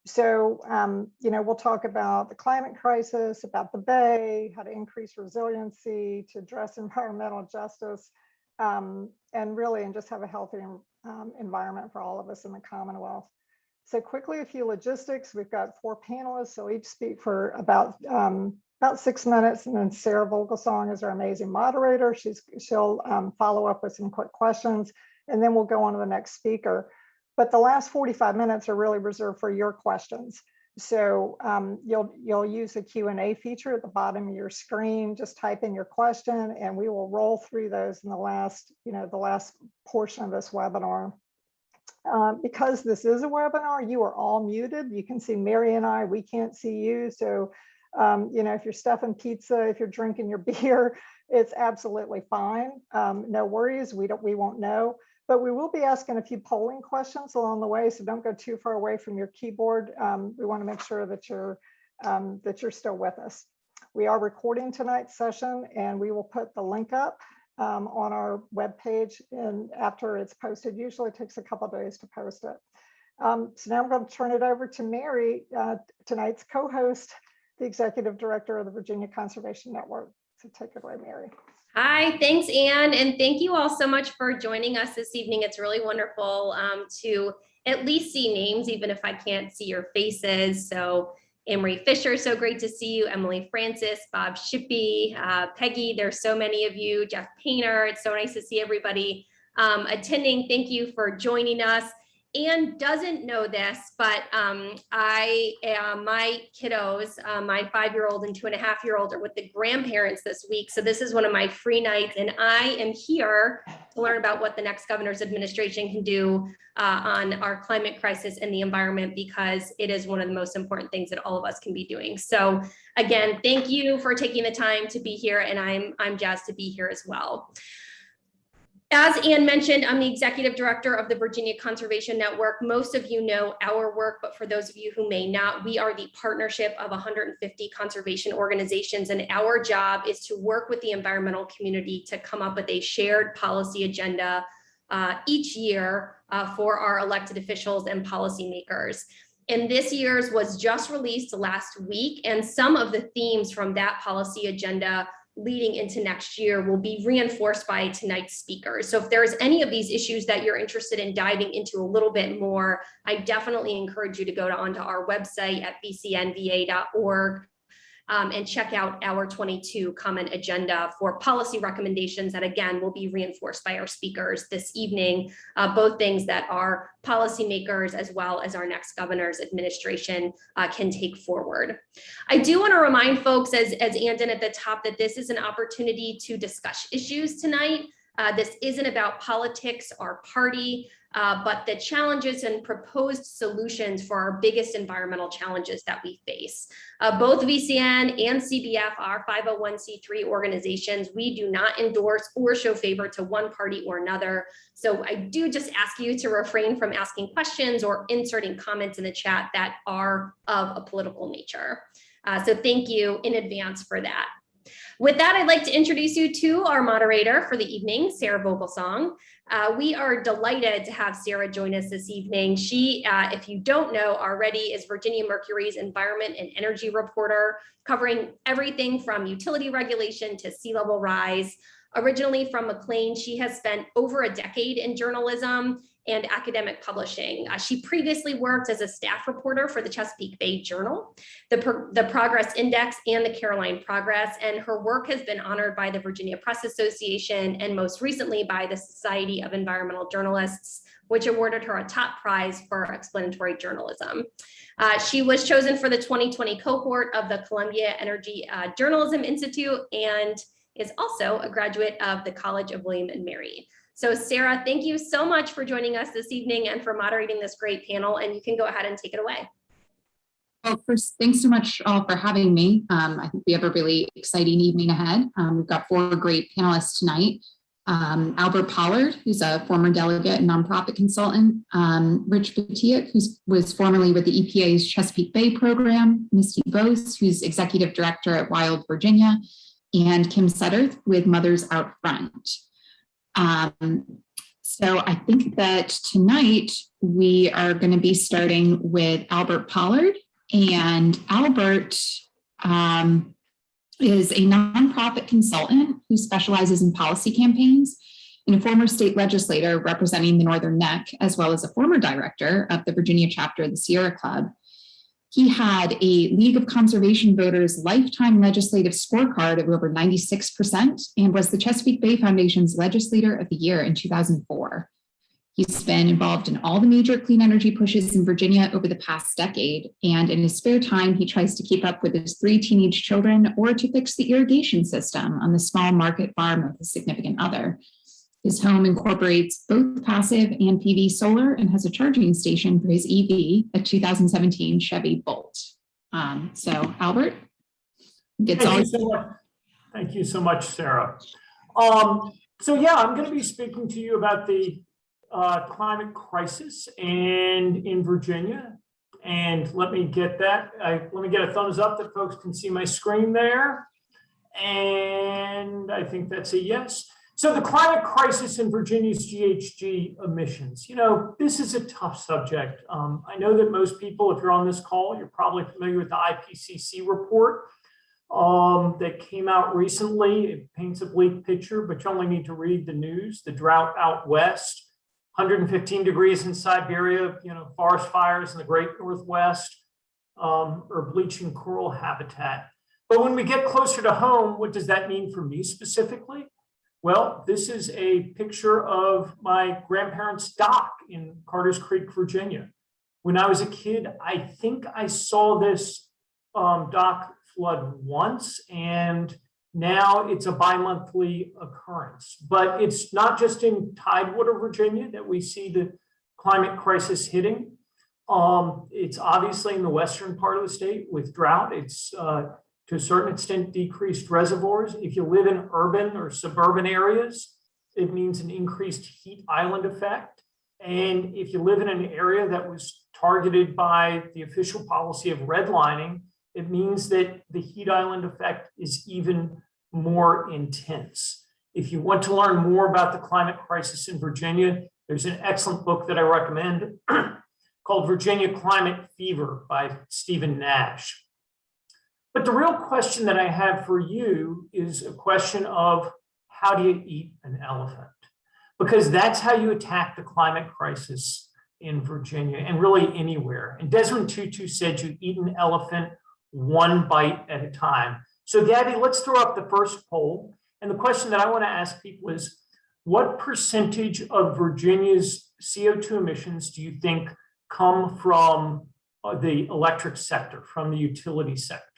So, we'll talk about the climate crisis, about the Bay, how to increase resiliency, to address environmental justice, and just have a healthy environment for all of us in the Commonwealth. So quickly, a few logistics. We've got 4 panelists, so each speak for about 6 minutes, and then Sarah Vogelsong is our amazing moderator. She'll follow up with some quick questions, and then we'll go on to the next speaker. But the last 45 minutes are really reserved for your questions. So you'll use the Q&A feature at the bottom of your screen. Just type in your question, and we will roll through those in the last portion of this webinar. Because this is a webinar, you are all muted. You can see Mary and I. We can't see you. So if you're stuffing pizza, if you're drinking your beer, it's absolutely fine. No worries. We won't know. But we will be asking a few polling questions along the way, so don't go too far away from your keyboard. We want to make sure that you're still with us. We are recording tonight's session, and we will put the link up on our webpage, and after it's posted. Usually it takes a couple of days to post it. So now I'm going to turn it over to Mary, tonight's co-host, the Executive Director of the Virginia Conservation Network. So take it away, Mary. Hi, thanks, Anne, and thank you all so much for joining us this evening. It's really wonderful to at least see names, even if I can't see your faces. So Anne-Marie Fisher, so great to see you. Emily Francis, Bob Shippey, Peggy, there's so many of you. Jeff Painter, it's so nice to see everybody attending. Thank you for joining us. Anne doesn't know this, but my kiddos, my 5-year-old and 2.5-year-old, are with the grandparents this week. So this is one of my free nights, and I am here to learn about what the next governor's administration can do on our climate crisis and the environment, because it is one of the most important things that all of us can be doing. So again, thank you for taking the time to be here, and I'm jazzed to be here as well. As Anne mentioned, I'm the Executive Director of the Virginia Conservation Network. Most of you know our work, but for those of you who may not, we are the partnership of 150 conservation organizations, and our job is to work with the environmental community to come up with a shared policy agenda each year for our elected officials and policymakers. And this year's was just released last week, and some of the themes from that policy agenda leading into next year will be reinforced by tonight's speakers. So if there's any of these issues that you're interested in diving into a little bit more, I definitely encourage you to go onto our website at vcnva.org and check out our 22 comment agenda for policy recommendations that, again, will be reinforced by our speakers this evening, both things that our policymakers as well as our next governor's administration can take forward. I do want to remind folks, as Anne did at the top, that this is an opportunity to discuss issues tonight. This isn't about politics or party, but the challenges and proposed solutions for our biggest environmental challenges that we face. Both VCN and CBF are 501c3 organizations. We do not endorse or show favor to one party or another. So I do just ask you to refrain from asking questions or inserting comments in the chat that are of a political nature. So thank you in advance for that. With that, I'd like to introduce you to our moderator for the evening, Sarah Vogelsong. We are delighted to have Sarah join us this evening. She, if you don't know already, is Virginia Mercury's environment and energy reporter, covering everything from utility regulation to sea level rise. Originally from McLean, she has spent over a decade in journalism and academic publishing. She previously worked as a staff reporter for the Chesapeake Bay Journal, the Progress Index, and the Caroline Progress, and her work has been honored by the Virginia Press Association and most recently by the Society of Environmental Journalists, which awarded her a top prize for explanatory journalism. She was chosen for the 2020 cohort of the Columbia Energy Journalism Institute and is also a graduate of the College of William and Mary. So Sarah, thank you so much for joining us this evening and for moderating this great panel, and you can go ahead and take it away. Well, first, thanks so much all for having me. I think we have a really exciting evening ahead. We've got 4 great panelists tonight. Albert Pollard, who's a former delegate and nonprofit consultant, Rich Batiuk, who was formerly with the EPA's Chesapeake Bay program, Misty Bose, who's executive director at Wild Virginia, and Kim Sutter with Mothers Out Front. So I think that tonight we are going to be starting with Albert Pollard. And Albert is a nonprofit consultant who specializes in policy campaigns and a former state legislator representing the Northern Neck, as well as a former director of the Virginia chapter of the Sierra Club. He had a League of Conservation Voters lifetime legislative scorecard of over 96% and was the Chesapeake Bay Foundation's Legislator of the Year in 2004. He's been involved in all the major clean energy pushes in Virginia over the past decade, and in his spare time, he tries to keep up with his 3 teenage children or to fix the irrigation system on the small market farm of his significant other. His home incorporates both passive and PV solar and has a charging station for his Eevee, a 2017 Chevy Bolt. So Albert, gets all. Thank you so much, Sarah. So yeah, I'm going to be speaking to you about the climate crisis and in Virginia. And let me get that. Let me get a thumbs up that folks can see my screen there. And I think that's a yes. So the climate crisis in Virginia's GHG emissions, you know, this is a tough subject. I know that most people, if you're on this call, you're probably familiar with the IPCC report that came out recently. It paints a bleak picture, but you only need to read the news. The drought out west, 115 degrees in Siberia, you know, forest fires in the Great Northwest, or bleaching coral habitat. But when we get closer to home, what does that mean for me specifically? Well, this is a picture of my grandparents' dock in Carters Creek, Virginia. When I was a kid, I think I saw this dock flood once, and now it's a bi-monthly occurrence. But it's not just in Tidewater, Virginia, that we see the climate crisis hitting. It's obviously in the western part of the state with drought. It's to a certain extent decreased reservoirs. If you live in urban or suburban areas, it means an increased heat island effect. And if you live in an area that was targeted by the official policy of redlining, it means that the heat island effect is even more intense. If you want to learn more about the climate crisis in Virginia, there's an excellent book that I recommend called Virginia Climate Fever by Stephen Nash. But the real question that I have for you is a question of how do you eat an elephant? Because that's how you attack the climate crisis in Virginia and really anywhere. And Desmond Tutu said you eat an elephant one bite at a time. So Gabby, let's throw up the first poll. And the question that I want to ask people is, what percentage of Virginia's CO2 emissions do you think come from the electric sector, from the utility sector?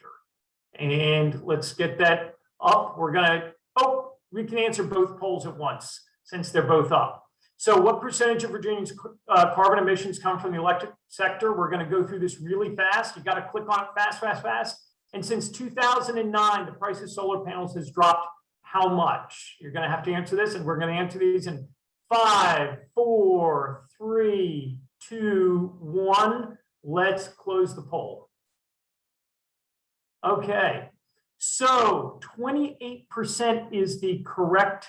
And let's get that up. We can answer both polls at once since they're both up. So what percentage of Virginia's carbon emissions come from the electric sector? We're going to go through this really fast. You got to click on it fast. And since 2009, the price of solar panels has dropped how much? You're going to have to answer this, and we're going to answer these in 5, 4, 3, 2, 1. Let's close the poll. Okay, so 28% is the correct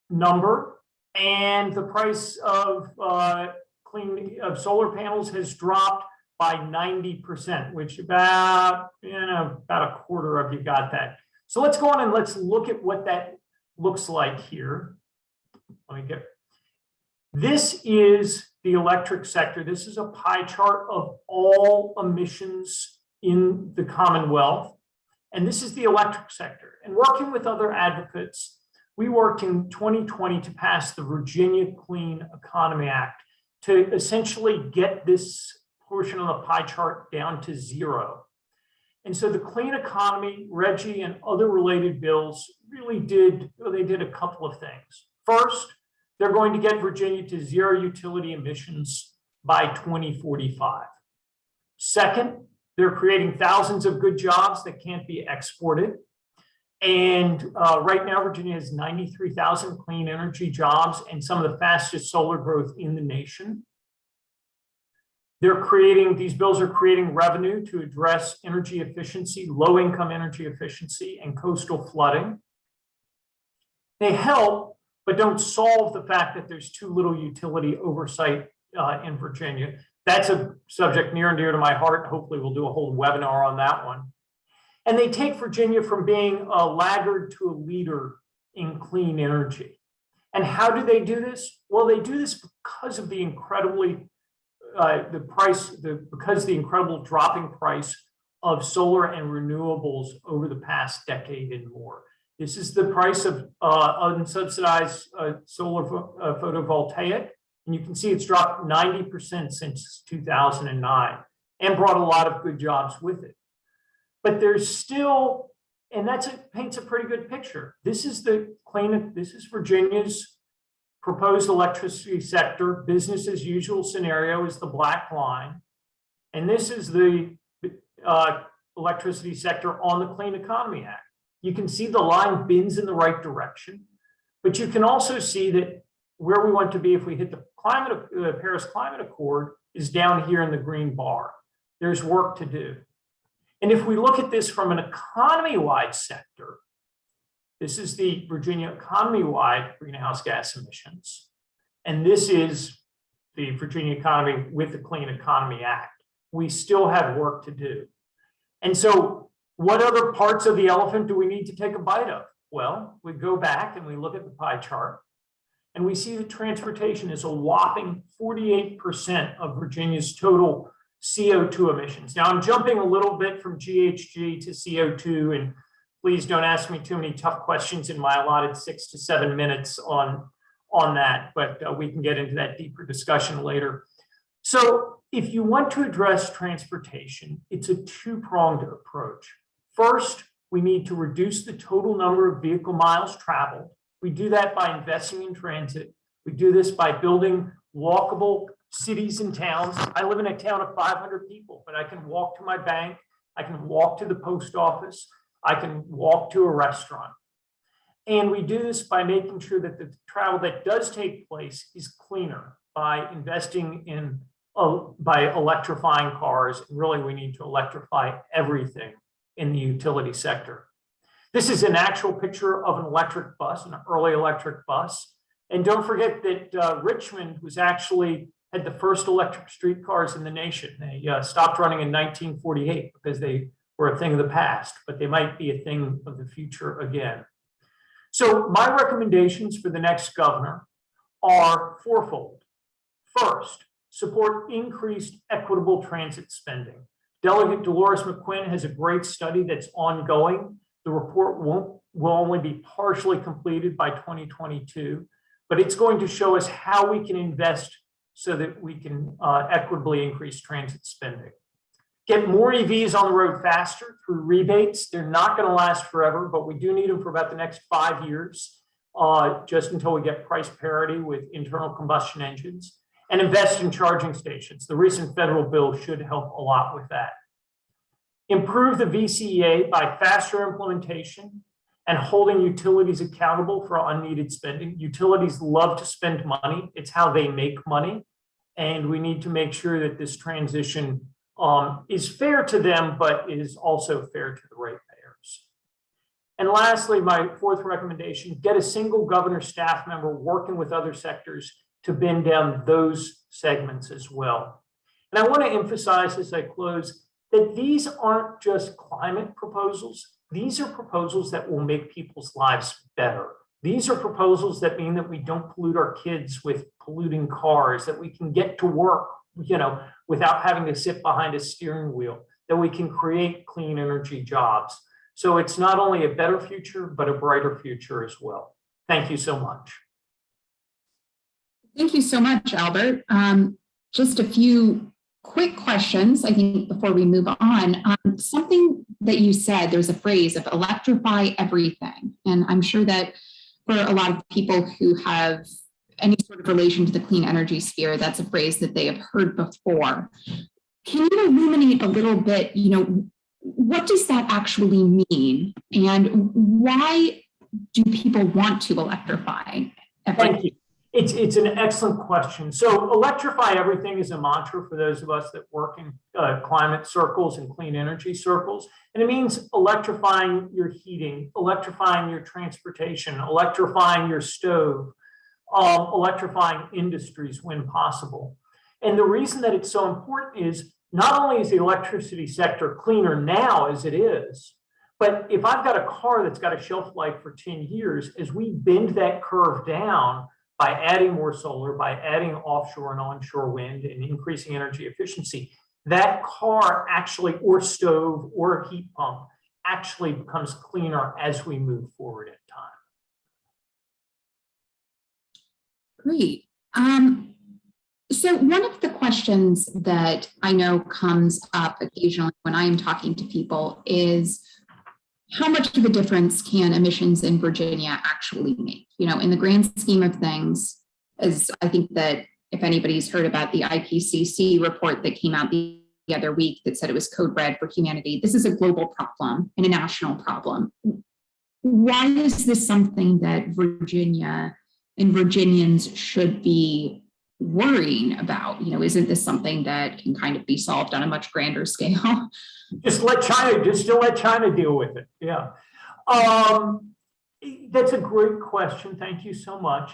number, and the price of solar panels has dropped by 90%, which about a quarter of you got that. So let's go on and let's look at what that looks like here. This is the electric sector. This is a pie chart of all emissions in the Commonwealth. And this is the electric sector. And working with other advocates, we worked in 2020 to pass the Virginia Clean Economy Act to essentially get this portion of the pie chart down to 0. And so the clean economy, RGGI, and other related bills really did a couple of things. First, they're going to get Virginia to 0 utility emissions by 2045. Second, they're creating thousands of good jobs that can't be exported. And right now, Virginia has 93,000 clean energy jobs and some of the fastest solar growth in the nation. These bills are creating revenue to address energy efficiency, low-income energy efficiency, and coastal flooding. They help but don't solve the fact that there's too little utility oversight in Virginia. That's a subject near and dear to my heart. Hopefully we'll do a whole webinar on that one. And they take Virginia from being a laggard to a leader in clean energy. And how do they do this? Well, they do this because of the incredibly, because the incredible dropping price of solar and renewables over the past decade and more. This is the price of unsubsidized solar photovoltaic. And you can see it's dropped 90% since 2009 and brought a lot of good jobs with it. But there's still, and paints a pretty good picture. This is Virginia's proposed electricity sector. Business as usual scenario is the black line. And this is the electricity sector on the Clean Economy Act. You can see the line bends in the right direction, but you can also see that where we want to be if we hit the Paris Climate Accord is down here in the green bar. There's work to do. And if we look at this from an economy-wide sector, this is the Virginia economy-wide greenhouse gas emissions. And this is the Virginia economy with the Clean Economy Act. We still have work to do. And so what other parts of the elephant do we need to take a bite of? Well, we go back and we look at the pie chart and we see that transportation is a whopping 48% of Virginia's total CO2 emissions. Now I'm jumping a little bit from GHG to CO2, and please don't ask me too many tough questions in my allotted 6 to 7 minutes on that, but we can get into that deeper discussion later. So if you want to address transportation, it's a two-pronged approach. First, we need to reduce the total number of vehicle miles traveled. We do that by investing in transit. We do this by building walkable cities and towns. I live in a town of 500 people, but I can walk to my bank. I can walk to the post office. I can walk to a restaurant. And we do this by making sure that the travel that does take place is cleaner, by investing in, by electrifying cars. Really, we need to electrify everything in the utility sector. This is an actual picture of an electric bus, an early electric bus. And don't forget that Richmond had the first electric streetcars in the nation. They stopped running in 1948 because they were a thing of the past, but they might be a thing of the future again. So my recommendations for the next governor are fourfold. First, support increased equitable transit spending. Delegate Dolores McQuinn has a great study that's ongoing. The report will only be partially completed by 2022, but it's going to show us how we can invest so that we can equitably increase transit spending. Get more EVs on the road faster through rebates. They're not going to last forever, but we do need them for about the next 5 years, just until we get price parity with internal combustion engines. And invest in charging stations. The recent federal bill should help a lot with that. Improve the VCEA by faster implementation and holding utilities accountable for unneeded spending. Utilities love to spend money. It's how they make money. And we need to make sure that this transition is fair to them, but is also fair to the ratepayers. And lastly, my fourth recommendation, get a single governor staff member working with other sectors to bend down those segments as well. And I want to emphasize as I close that these aren't just climate proposals. These are proposals that will make people's lives better. These are proposals that mean that we don't pollute our kids with polluting cars, that we can get to work, without having to sit behind a steering wheel, that we can create clean energy jobs. So it's not only a better future, but a brighter future as well. Thank you so much. Thank you so much, Albert. Just a few quick questions, I think, before we move on. Something that you said, there's a phrase of electrify everything. And I'm sure that for a lot of people who have any sort of relation to the clean energy sphere, that's a phrase that they have heard before. Can you illuminate a little bit, what does that actually mean? And why do people want to electrify everything? Thank you. It's an excellent question. So electrify everything is a mantra for those of us that work in climate circles and clean energy circles. And it means electrifying your heating, electrifying your transportation, electrifying your stove, electrifying industries when possible. And the reason that it's so important is not only is the electricity sector cleaner now as it is, but if I've got a car that's got a shelf life for 10 years, as we bend that curve down, by adding more solar, by adding offshore and onshore wind and increasing energy efficiency, that car actually, or stove or heat pump, actually becomes cleaner as we move forward in time. Great. So one of the questions that I know comes up occasionally when I'm talking to people is, how much of a difference can emissions in Virginia actually make? You know, in the grand scheme of things, as I think that if anybody's heard about the IPCC report that came out the other week that said it was code red for humanity, this is a global problem and a national problem. Why is this something that Virginia and Virginians should be worrying about? You know, isn't this something that can kind of be solved on a much grander scale? Just let China deal with it. Yeah. That's a great question. Thank you so much.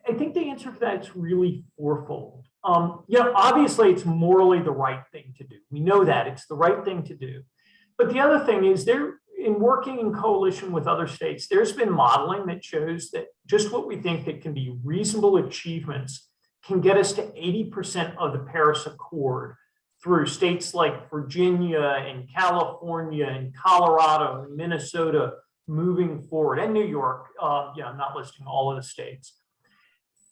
I think the answer for that is really fourfold. Obviously it's morally the right thing to do. We know that it's the right thing to do. But the other thing is, in working in coalition with other states, there's been modeling that shows that just what we think that can be reasonable achievements can get us to 80% of the Paris Accord through states like Virginia and California and Colorado and Minnesota moving forward, and New York. I'm not listing all of the states.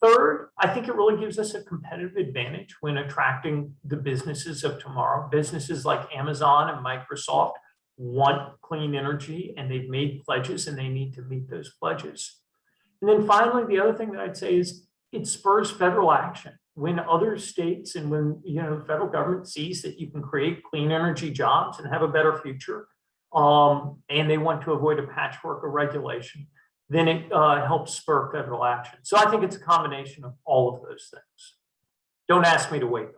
Third, I think it really gives us a competitive advantage when attracting the businesses of tomorrow. Businesses like Amazon and Microsoft want clean energy, and they've made pledges, and they need to meet those pledges. And then finally, the other thing that I'd say is it spurs federal action. When other states and when the federal government sees that you can create clean energy jobs and have a better future, and they want to avoid a patchwork of regulation, then it helps spur federal action. So I think it's a combination of all of those things. Don't ask me to weight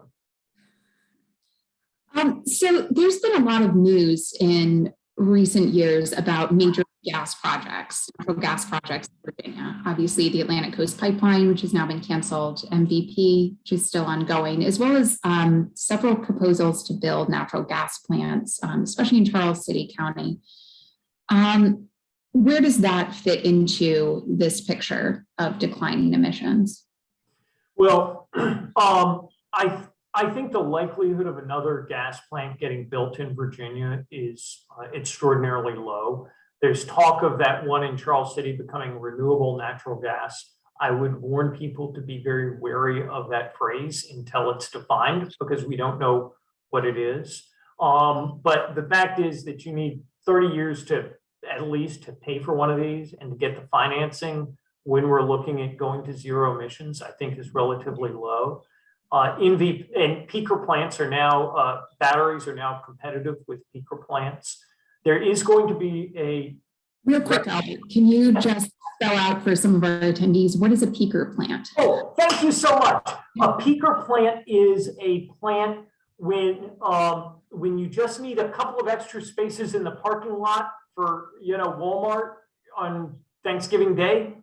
them. So there's been a lot of news in recent years about major gas projects, natural gas projects in Virginia. Obviously, the Atlantic Coast Pipeline, which has now been canceled, MVP, which is still ongoing, as well as several proposals to build natural gas plants, especially in Charles City County. Where does that fit into this picture of declining emissions? Well, I think the likelihood of another gas plant getting built in Virginia is extraordinarily low. There's talk of that one in Charles City becoming renewable natural gas. I would warn people to be very wary of that phrase until it's defined, because we don't know what it is. But the fact is that you need 30 years to at least to pay for one of these, and to get the financing when we're looking at going to zero emissions, I think is relatively low. Eevee and peaker plants are now, batteries are now competitive with peaker plants. There is going to be a... Real quick, Albert, can you just spell out for some of our attendees, what is a peaker plant? Oh, thank you so much. A peaker plant is a plant when you just need a couple of extra spaces in the parking lot for Walmart on Thanksgiving Day.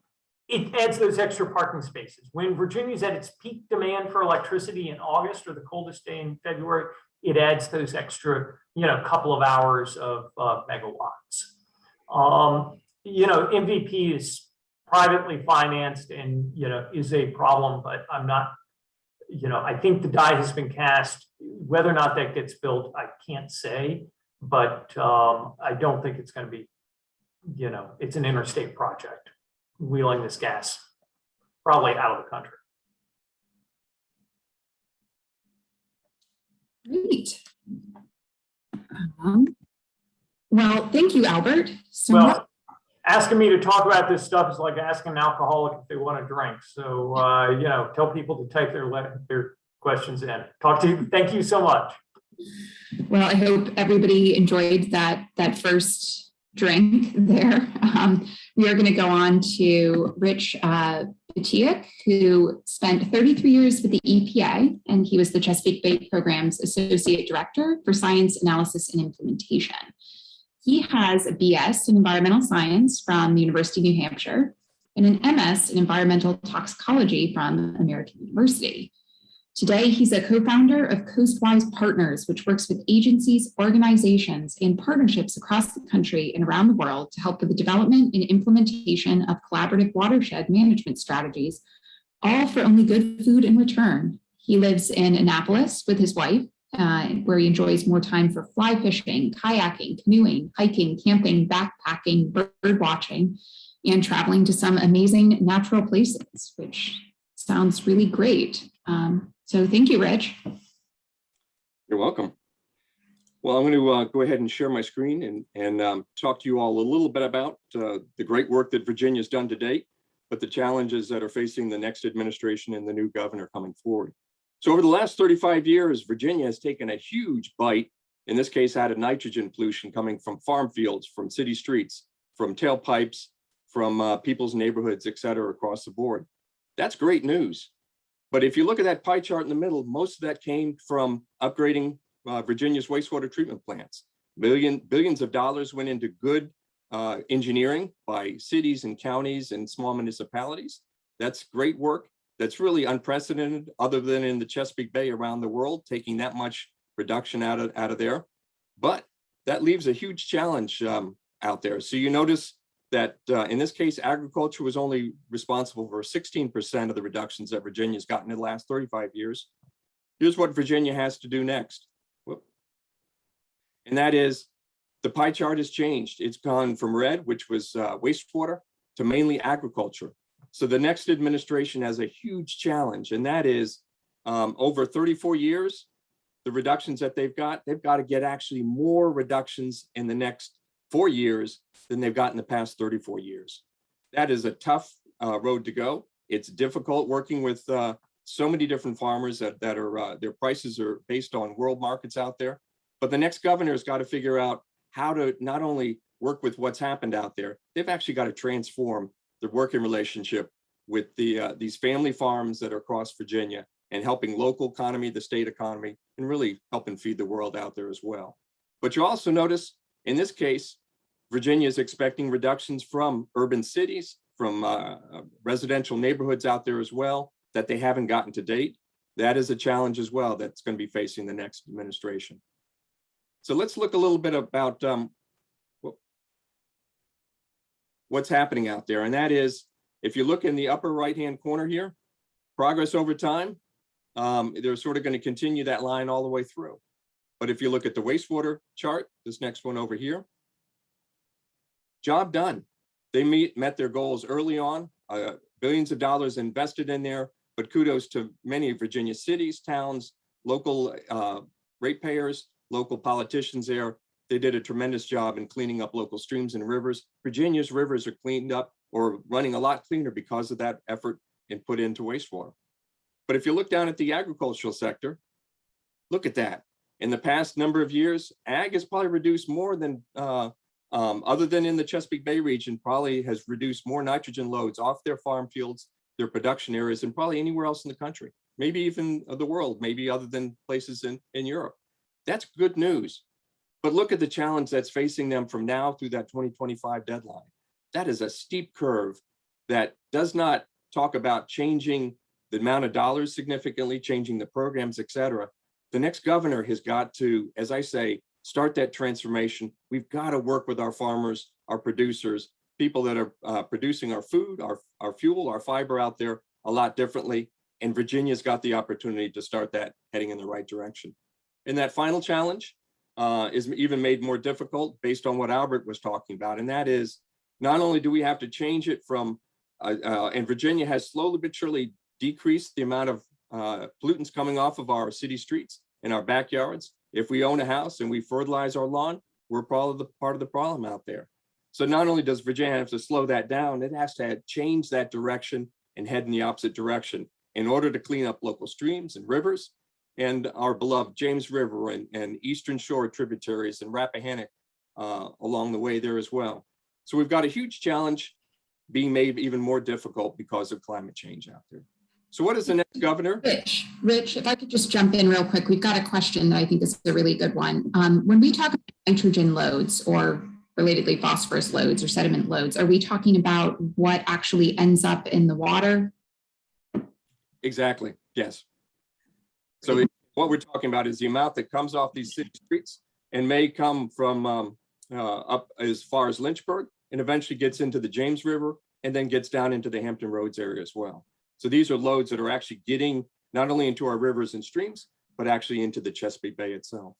It adds those extra parking spaces. When Virginia's at its peak demand for electricity in August, or the coldest day in February, it adds those extra, couple of hours of megawatts. MVP is privately financed and, is a problem, but I'm not, I think the die has been cast. Whether or not that gets built, I can't say, but I don't think it's going to be, it's an interstate project, wheeling this gas probably out of the country. Great. Well, thank you, Albert. Asking me to talk about this stuff is like asking an alcoholic if they want to drink. So, tell people to type their questions in. Talk to you. Thank you so much. Well, I hope everybody enjoyed that first drink there. We are going to go on to Rich Batiuk, who spent 33 years with the EPA, and he was the Chesapeake Bay Program's Associate Director for Science Analysis and Implementation. He has a BS in Environmental Science from the University of New Hampshire and an MS in Environmental Toxicology from American University. Today, he's a co-founder of Coastwise Partners, which works with agencies, organizations, and partnerships across the country and around the world to help with the development and implementation of collaborative watershed management strategies, all for only good food in return. He lives in Annapolis with his wife, where he enjoys more time for fly fishing, kayaking, canoeing, hiking, camping, backpacking, bird watching, and traveling to some amazing natural places, which sounds really great. So thank you, Rich. You're welcome. Well, I'm going to go ahead and share my screen and talk to you all a little bit about the great work that Virginia's done to date, but the challenges that are facing the next administration and the new governor coming forward. So over the last 35 years, Virginia has taken a huge bite, in this case, out of nitrogen pollution coming from farm fields, from city streets, from tailpipes, from people's neighborhoods, et cetera, across the board. That's great news. But if you look at that pie chart in the middle, most of that came from upgrading Virginia's wastewater treatment plants. Billions of dollars went into good engineering by cities and counties and small municipalities. That's great work. That's really unprecedented, other than in the Chesapeake Bay around the world, taking that much production out of there. But that leaves a huge challenge out there. So you notice that in this case, agriculture was only responsible for 16% of the reductions that Virginia's gotten in the last 35 years. Here's what Virginia has to do next. Whoop. And that is, the pie chart has changed. It's gone from red, which was wastewater, to mainly agriculture. So the next administration has a huge challenge, and that is over 34 years, the reductions that they've got to get actually more reductions in the next 4 years than they've got in the past 34 years. That is a tough road to go. It's difficult working with so many different farmers that are their prices are based on world markets out there. But the next governor's got to figure out how to not only work with what's happened out there, they've actually got to transform the working relationship with these family farms that are across Virginia and helping local economy, the state economy, and really helping feed the world out there as well. But you also notice in this case, Virginia is expecting reductions from urban cities, from residential neighborhoods out there as well, that they haven't gotten to date. That is a challenge as well that's going to be facing the next administration. So let's look a little bit about what's happening out there. And that is, if you look in the upper right-hand corner here, progress over time, they're sort of going to continue that line all the way through. But if you look at the wastewater chart, this next one over here, job done. They met their goals early on, billions of dollars invested in there, but kudos to many of Virginia's cities, towns, local ratepayers, local politicians there. They did a tremendous job in cleaning up local streams and rivers. Virginia's rivers are cleaned up or running a lot cleaner because of that effort and put into wastewater. But if you look down at the agricultural sector, look at that. In the past number of years, ag has probably reduced more than, other than in the Chesapeake Bay region, probably has reduced more nitrogen loads off their farm fields, their production areas, than probably anywhere else in the country, maybe even the world, maybe other than places in Europe. That's good news. But look at the challenge that's facing them from now through that 2025 deadline. That is a steep curve that does not talk about changing the amount of dollars significantly, changing the programs, et cetera. The next governor has got to, as I say, start that transformation. We've got to work with our farmers, our producers, people that are producing our food, our fuel, our fiber out there a lot differently. And Virginia's got the opportunity to start that heading in the right direction. And that final challenge is even made more difficult based on what Albert was talking about. And that is, not only do we have to change it from, and Virginia has slowly but surely decreased the amount of pollutants coming off of our city streets and our backyards. If we own a house and we fertilize our lawn, we're probably part of the problem out there. So not only does Virginia have to slow that down, it has to change that direction and head in the opposite direction in order to clean up local streams and rivers and our beloved James River and Eastern Shore tributaries and Rappahannock along the way there as well. So we've got a huge challenge. being made even more difficult because of climate change out there. So what is the next governor? Rich, if I could just jump in real quick, we've got a question that I think is a really good one. When we talk about nitrogen loads or relatedly phosphorus loads or sediment loads, are we talking about what actually ends up in the water? Exactly, yes. So what we're talking about is the amount that comes off these city streets and may come from up as far as Lynchburg and eventually gets into the James River and then gets down into the Hampton Roads area as well. So these are loads that are actually getting not only into our rivers and streams, but actually into the Chesapeake Bay itself.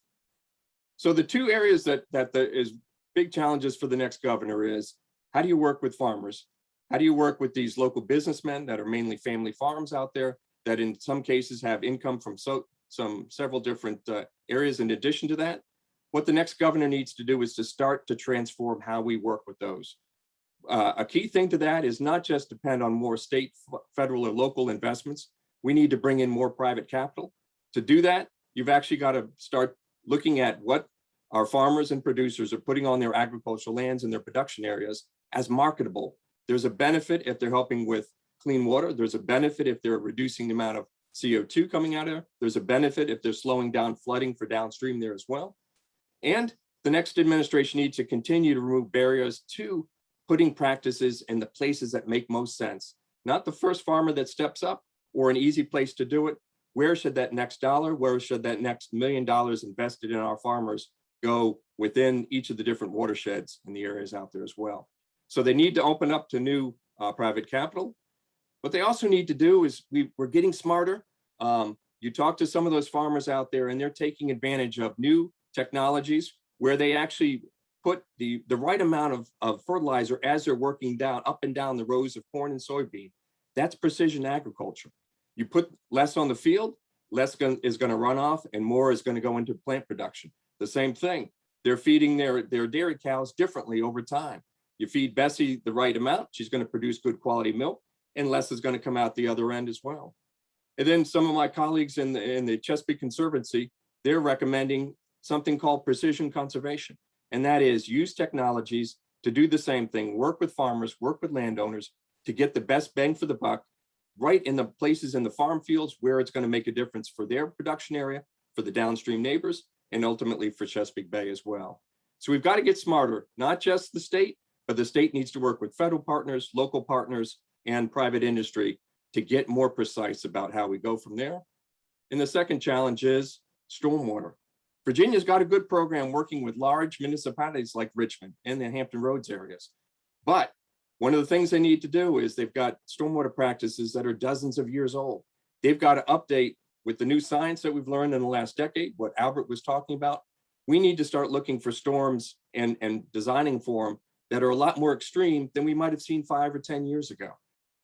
So the two areas that is big challenges for the next governor is, how do you work with farmers? How do you work with these local businessmen that are mainly family farms out there that in some cases have income from several different areas in addition to that? What the next governor needs to do is to start to transform how we work with those. A key thing to that is not just depend on more state, federal, or local investments. We need to bring in more private capital. To do that, you've actually got to start looking at what our farmers and producers are putting on their agricultural lands and their production areas as marketable. There's a benefit if they're helping with clean water. There's a benefit if they're reducing the amount of CO2 coming out of there. There's a benefit if they're slowing down flooding for downstream there as well. And the next administration needs to continue to remove barriers to putting practices in the places that make most sense. Not the first farmer that steps up or an easy place to do it. Where should that next dollar, where should that next $1 million invested in our farmers go within each of the different watersheds in the areas out there as well? So they need to open up to new private capital. What they also need to do is we're getting smarter. You talk to some of those farmers out there and they're taking advantage of new technologies where they actually put the right amount of fertilizer as they're working down up and down the rows of corn and soybean. That's precision agriculture. You put less on the field, less is going to run off and more is going to go into plant production. The same thing. They're feeding their dairy cows differently over time. You feed Bessie the right amount, she's going to produce good quality milk, and less is going to come out the other end as well. And then some of my colleagues in the Chesapeake Conservancy, they're recommending something called precision conservation. And that is use technologies to do the same thing, work with farmers, work with landowners to get the best bang for the buck right in the places in the farm fields where it's going to make a difference for their production area, for the downstream neighbors, and ultimately for Chesapeake Bay as well. So we've got to get smarter, not just the state, but the state needs to work with federal partners, local partners, and private industry to get more precise about how we go from there. And the second challenge is stormwater. Virginia's got a good program working with large municipalities like Richmond and the Hampton Roads areas. But one of the things they need to do is they've got stormwater practices that are dozens of years old. They've got to update with the new science that we've learned in the last decade, what Albert was talking about. We need to start looking for storms and designing for them that are a lot more extreme than we might have seen 5 or 10 years ago.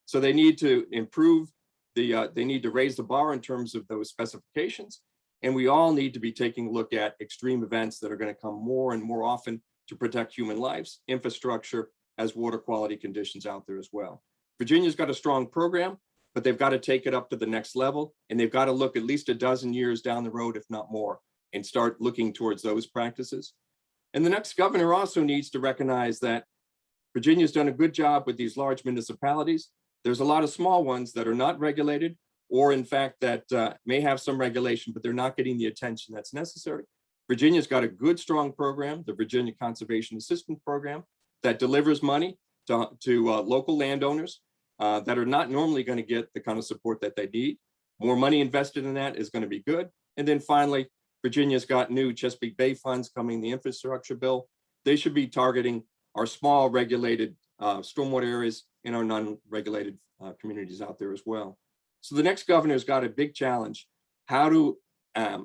So they need to improve they need to raise the bar in terms of those specifications. And we all need to be taking a look at extreme events that are going to come more and more often to protect human lives, infrastructure, as water quality conditions out there as well. Virginia's got a strong program, but they've got to take it up to the next level. And they've got to look at least a dozen years down the road, if not more, and start looking towards those practices. And the next governor also needs to recognize that Virginia's done a good job with these large municipalities. There's a lot of small ones that are not regulated, or in fact that may have some regulation, but they're not getting the attention that's necessary. Virginia's got a good, strong program, the Virginia Conservation Assistance Program, that delivers money to local landowners that are not normally going to get the kind of support that they need. More money invested in that is going to be good. And then finally, Virginia's got new Chesapeake Bay funds coming, the infrastructure bill. They should be targeting our small regulated stormwater areas in our non-regulated communities out there as well. So the next governor's got a big challenge, how to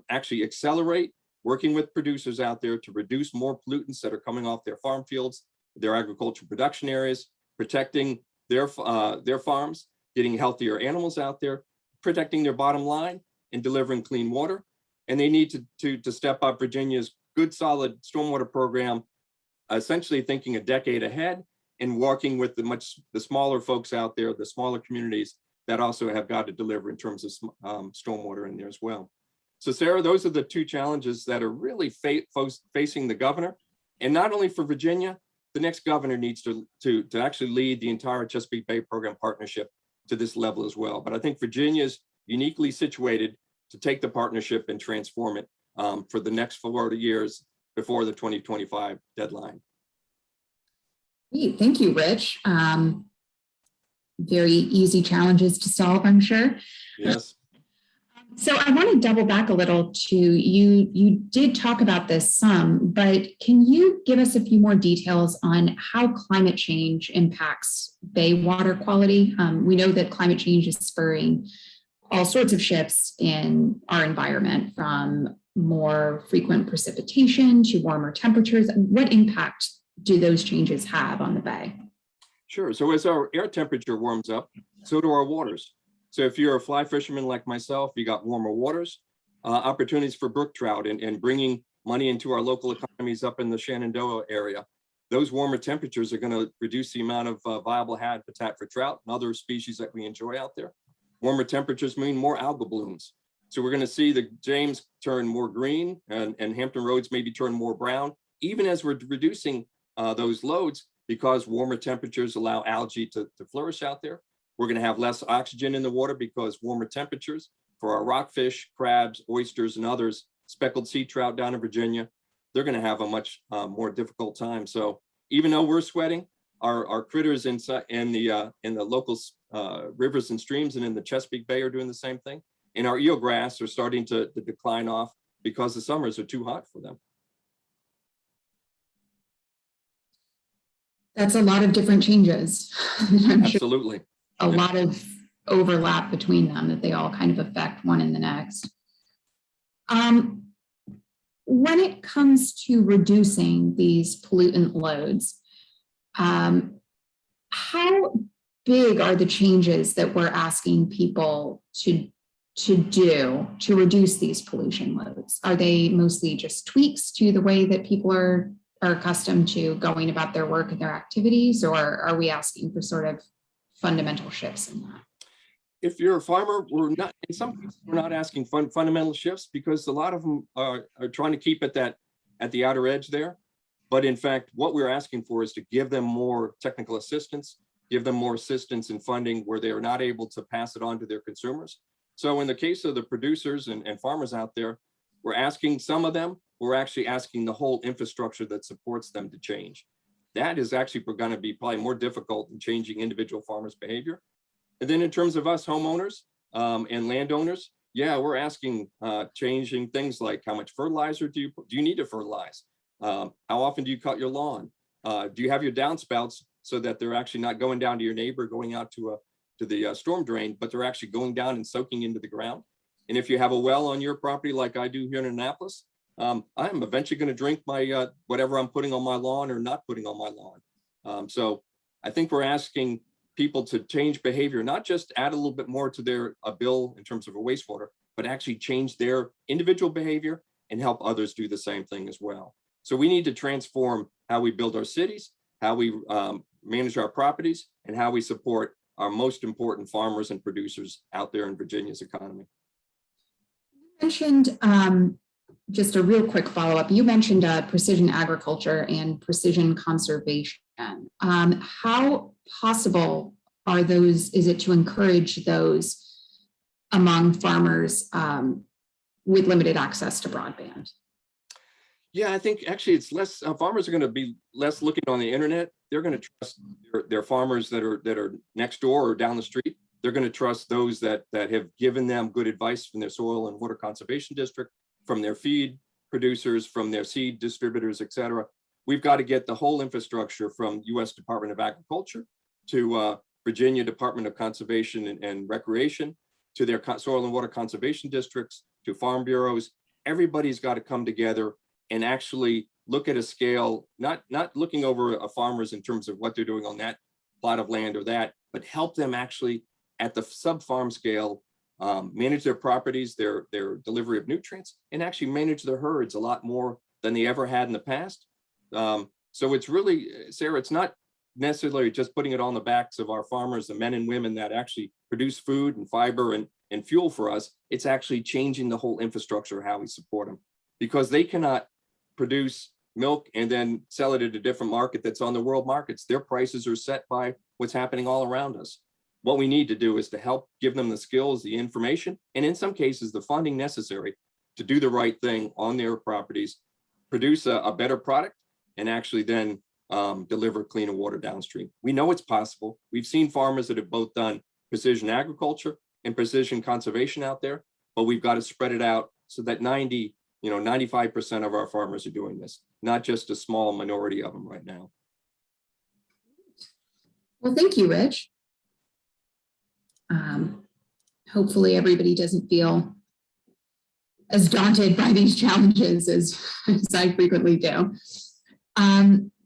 actually accelerate working with producers out there to reduce more pollutants that are coming off their farm fields, their agricultural production areas, protecting their farms, getting healthier animals out there, protecting their bottom line, and delivering clean water. And they need to step up Virginia's good, solid stormwater program, essentially thinking a decade ahead and working with the smaller folks out there, the smaller communities that also have got to deliver in terms of stormwater in there as well. So Sarah, those are the two challenges that are really facing the governor, and not only for Virginia, the next governor needs to actually lead the entire Chesapeake Bay Program partnership to this level as well. But I think Virginia's uniquely situated to take the partnership and transform it for the next 40 years before the 2025 deadline. Great. Thank you, Rich. Very easy challenges to solve, I'm sure. Yes. So I want to double back a little to you did talk about this some, but can you give us a few more details on how climate change impacts bay water quality? We know that climate change is spurring all sorts of shifts in our environment, from more frequent precipitation to warmer temperatures. What impact do those changes have on the bay? Sure. So as our air temperature warms up, so do our waters. So if you're a fly fisherman like myself, you got warmer waters, opportunities for brook trout and bringing money into our local economies up in the Shenandoah area. Those warmer temperatures are going to reduce the amount of viable habitat for trout and other species that we enjoy out there. Warmer temperatures mean more algal blooms. So we're going to see the James turn more green and Hampton Roads maybe turn more brown, even as we're reducing those loads, because warmer temperatures allow algae to flourish out there. We're going to have less oxygen in the water because warmer temperatures for our rockfish, crabs, oysters, and others, speckled sea trout down in Virginia, they're going to have a much more difficult time. So even though we're sweating, our critters in the local rivers and streams and in the Chesapeake Bay are doing the same thing. And our eelgrass are starting to decline off because the summers are too hot for them. That's a lot of different changes. Absolutely. A lot of overlap between them, that they all kind of affect one and the next. When it comes to reducing these pollutant loads, how big are the changes that we're asking people to do to reduce these pollution loads? Are they mostly just tweaks to the way that people are accustomed to going about their work and their activities, or are we asking for sort of fundamental shifts in that? If you're a farmer, we're not, in some cases, we're not asking fundamental shifts, because a lot of them are trying to keep it at the outer edge there. But in fact, what we're asking for is to give them more technical assistance, give them more assistance in funding where they are not able to pass it on to their consumers. So in the case of the producers and farmers out there, we're asking some of them, we're actually asking the whole infrastructure that supports them to change. That is actually going to be probably more difficult in changing individual farmers' behavior. And then in terms of us homeowners and landowners, yeah, we're asking changing things like how much fertilizer do you need to fertilize? How often do you cut your lawn? Do you have your downspouts so that they're actually not going down to your neighbor, going out to the storm drain, but they're actually going down and soaking into the ground? And if you have a well on your property, like I do here in Annapolis, I'm eventually going to drink my whatever I'm putting on my lawn or not putting on my lawn. So I think we're asking people to change behavior, not just add a little bit more to their bill in terms of a wastewater, but actually change their individual behavior and help others do the same thing as well. So we need to transform how we build our cities, how we manage our properties, and how we support our most important farmers and producers out there in Virginia's economy. You mentioned, just a real quick follow-up, you mentioned precision agriculture and precision conservation. How possible are those, is it to encourage those among farmers with limited access to broadband? Yeah, I think actually it's less, farmers are going to be less looking on the internet. They're going to trust their farmers that are next door or down the street. They're going to trust those that have given them good advice from their soil and water conservation district, from their feed producers, from their seed distributors, et cetera. We've got to get the whole infrastructure from U.S. Department of Agriculture to Virginia Department of Conservation and Recreation, to their soil and water conservation districts, to farm bureaus. Everybody's got to come together and actually look at a scale, not looking over a farmers in terms of what they're doing on that plot of land or that, but help them actually at the sub-farm scale, manage their properties, their delivery of nutrients, and actually manage their herds a lot more than they ever had in the past. So it's really, Sarah, it's not necessarily just putting it on the backs of our farmers, the men and women that actually produce food and fiber and fuel for us. It's actually changing the whole infrastructure of how we support them, because they cannot produce milk and then sell it at a different market that's on the world markets. Their prices are set by what's happening all around us. What we need to do is to help give them the skills, the information, and in some cases, the funding necessary to do the right thing on their properties, produce a better product, and actually then deliver cleaner water downstream. We know it's possible. We've seen farmers that have both done precision agriculture and precision conservation out there, but we've got to spread it out so that 95% of our farmers are doing this, not just a small minority of them right now. Well, thank you, Rich. Hopefully everybody doesn't feel as daunted by these challenges as I frequently do.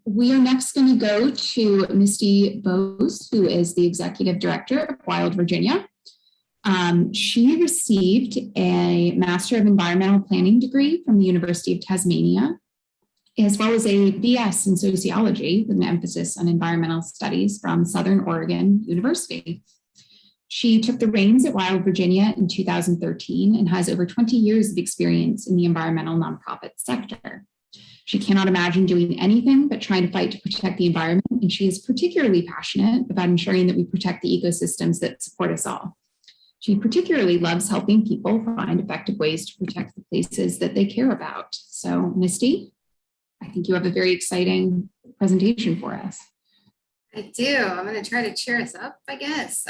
We are next going to go to Misty Bose, who is the Executive Director of Wild Virginia. She received a Master of Environmental Planning degree from the University of Tasmania, as well as a BS in Sociology with an emphasis on environmental studies from Southern Oregon University. She took the reins at Wild Virginia in 2013 and has over 20 years of experience in the environmental nonprofit sector. She cannot imagine doing anything but trying to fight to protect the environment, and she is particularly passionate about ensuring that we protect the ecosystems that support us all. She particularly loves helping people find effective ways to protect the places that they care about. So, Misty, I think you have a very exciting presentation for us. I do. I'm going to try to cheer us up, I guess.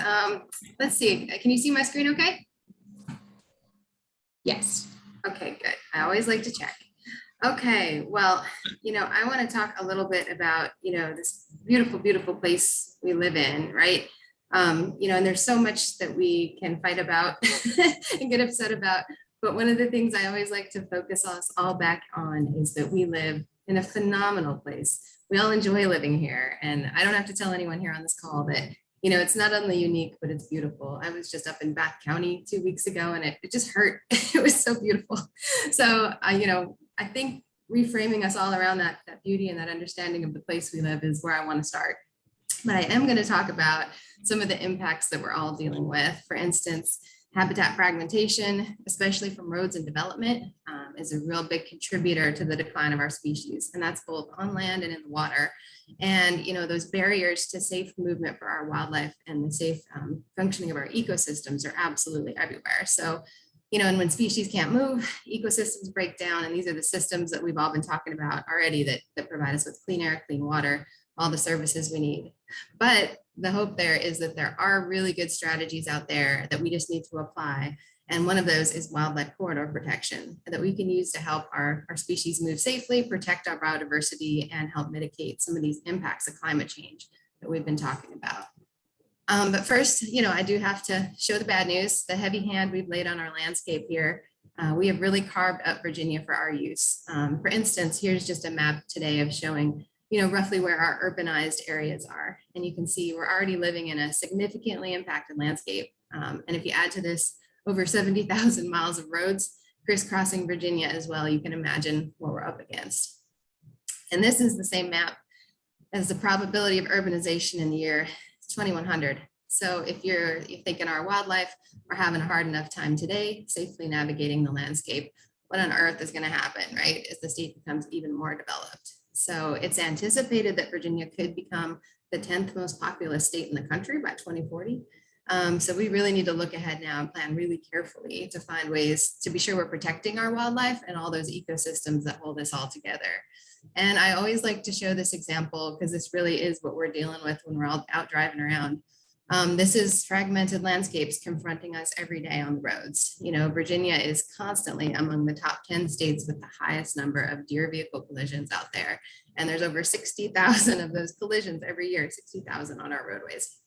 Let's see. Can you see my screen okay? Yes. Okay, good. I always like to check. Okay, well, I want to talk a little bit about, this beautiful, beautiful place we live in, right? And there's so much that we can fight about and get upset about. But one of the things I always like to focus us all back on is that we live in a phenomenal place. We all enjoy living here. And I don't have to tell anyone here on this call that, it's not only unique, but it's beautiful. I was just up in Bath County 2 weeks ago and it just hurt. It was so beautiful. So, I think reframing us all around that beauty and that understanding of the place we live is where I want to start. But I am going to talk about some of the impacts that we're all dealing with. For instance, habitat fragmentation, especially from roads and development, is a real big contributor to the decline of our species. And that's both on land and in the water. And, those barriers to safe movement for our wildlife and the safe functioning of our ecosystems are absolutely everywhere. So, and when species can't move, ecosystems break down. And these are the systems that we've all been talking about already that provide us with clean air, clean water, all the services we need. But the hope there is that there are really good strategies out there that we just need to apply. And one of those is wildlife corridor protection that we can use to help our species move safely, protect our biodiversity, and help mitigate some of these impacts of climate change that we've been talking about. But first, I do have to show the bad news, the heavy hand we've laid on our landscape here. We have really carved up Virginia for our use. For instance, here's just a map today of showing roughly where our urbanized areas are. And you can see we're already living in a significantly impacted landscape. And if you add to this over 70,000 miles of roads crisscrossing Virginia as well, you can imagine what we're up against. And this is the same map as the probability of urbanization in the year 2100. So if you're thinking our wildlife are having a hard enough time today, safely navigating the landscape, what on earth is going to happen, right, as the state becomes even more developed? So it's anticipated that Virginia could become the 10th most populous state in the country by 2040. So we really need to look ahead now and plan really carefully to find ways to be sure we're protecting our wildlife and all those ecosystems that hold us all together. And I always like to show this example because this really is what we're dealing with when we're all out driving around. This is fragmented landscapes confronting us every day on the roads. Virginia is constantly among the top 10 states with the highest number of deer vehicle collisions out there. And there's over 60,000 of those collisions every year, 60,000 on our roadways.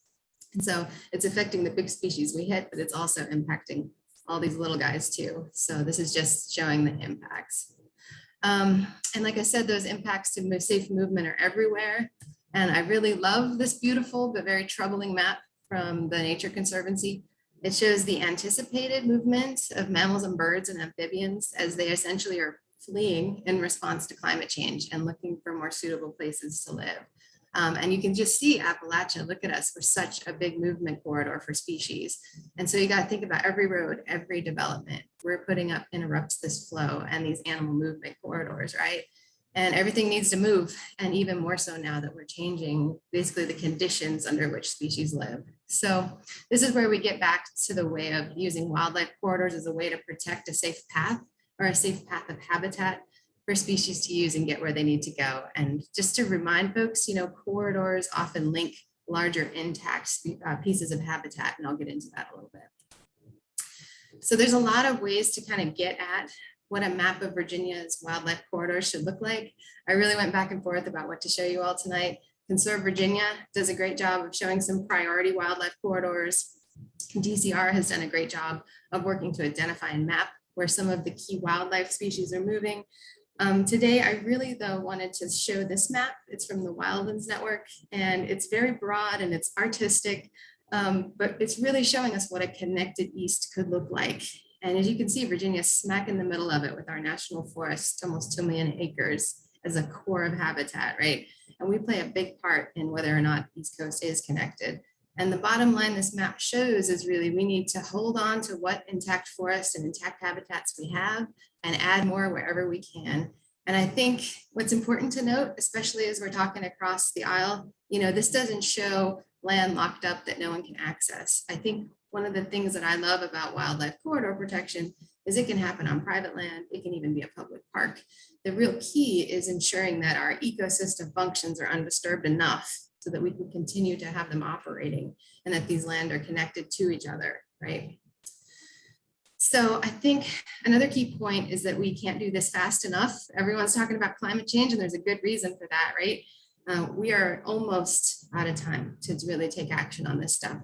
And so it's affecting the big species we hit, but it's also impacting all these little guys too. So this is just showing the impacts. And like I said, those impacts to safe movement are everywhere. And I really love this beautiful but very troubling map from the Nature Conservancy. It shows the anticipated movement of mammals and birds and amphibians as they essentially are fleeing in response to climate change and looking for more suitable places to live. And you can just see Appalachia, look at us, we're such a big movement corridor for species. And so you got to think about every road, every development we're putting up interrupts this flow and these animal movement corridors, right? and everything needs to move. And even more so now that we're changing basically the conditions under which species live. So this is where we get back to the way of using wildlife corridors as a way to protect a safe path or a safe path of habitat for species to use and get where they need to go. And just to remind folks, corridors often link larger intact pieces of habitat, and I'll get into that a little bit. So there's a lot of ways to kind of get at what a map of Virginia's wildlife corridors should look like. I really went back and forth about what to show you all tonight. Conserve Virginia does a great job of showing some priority wildlife corridors. DCR has done a great job of working to identify and map where some of the key wildlife species are moving. Today, I really though wanted to show this map. It's from the Wildlands Network, and it's very broad and it's artistic, but it's really showing us what a connected East could look like. And as you can see, Virginia is smack in the middle of it with our national forest, almost 2 million acres as a core of habitat, right? And we play a big part in whether or not East Coast is connected. And the bottom line this map shows is really we need to hold on to what intact forests and intact habitats we have and add more wherever we can. And I think what's important to note, especially as we're talking across the aisle, this doesn't show land locked up that no one can access. I think one of the things that I love about wildlife corridor protection is it can happen on private land. It can even be a public park. The real key is ensuring that our ecosystem functions are undisturbed enough so that we can continue to have them operating and that these land are connected to each other, right? So I think another key point is that we can't do this fast enough. Everyone's talking about climate change, and there's a good reason for that, right? We are almost out of time to really take action on this stuff.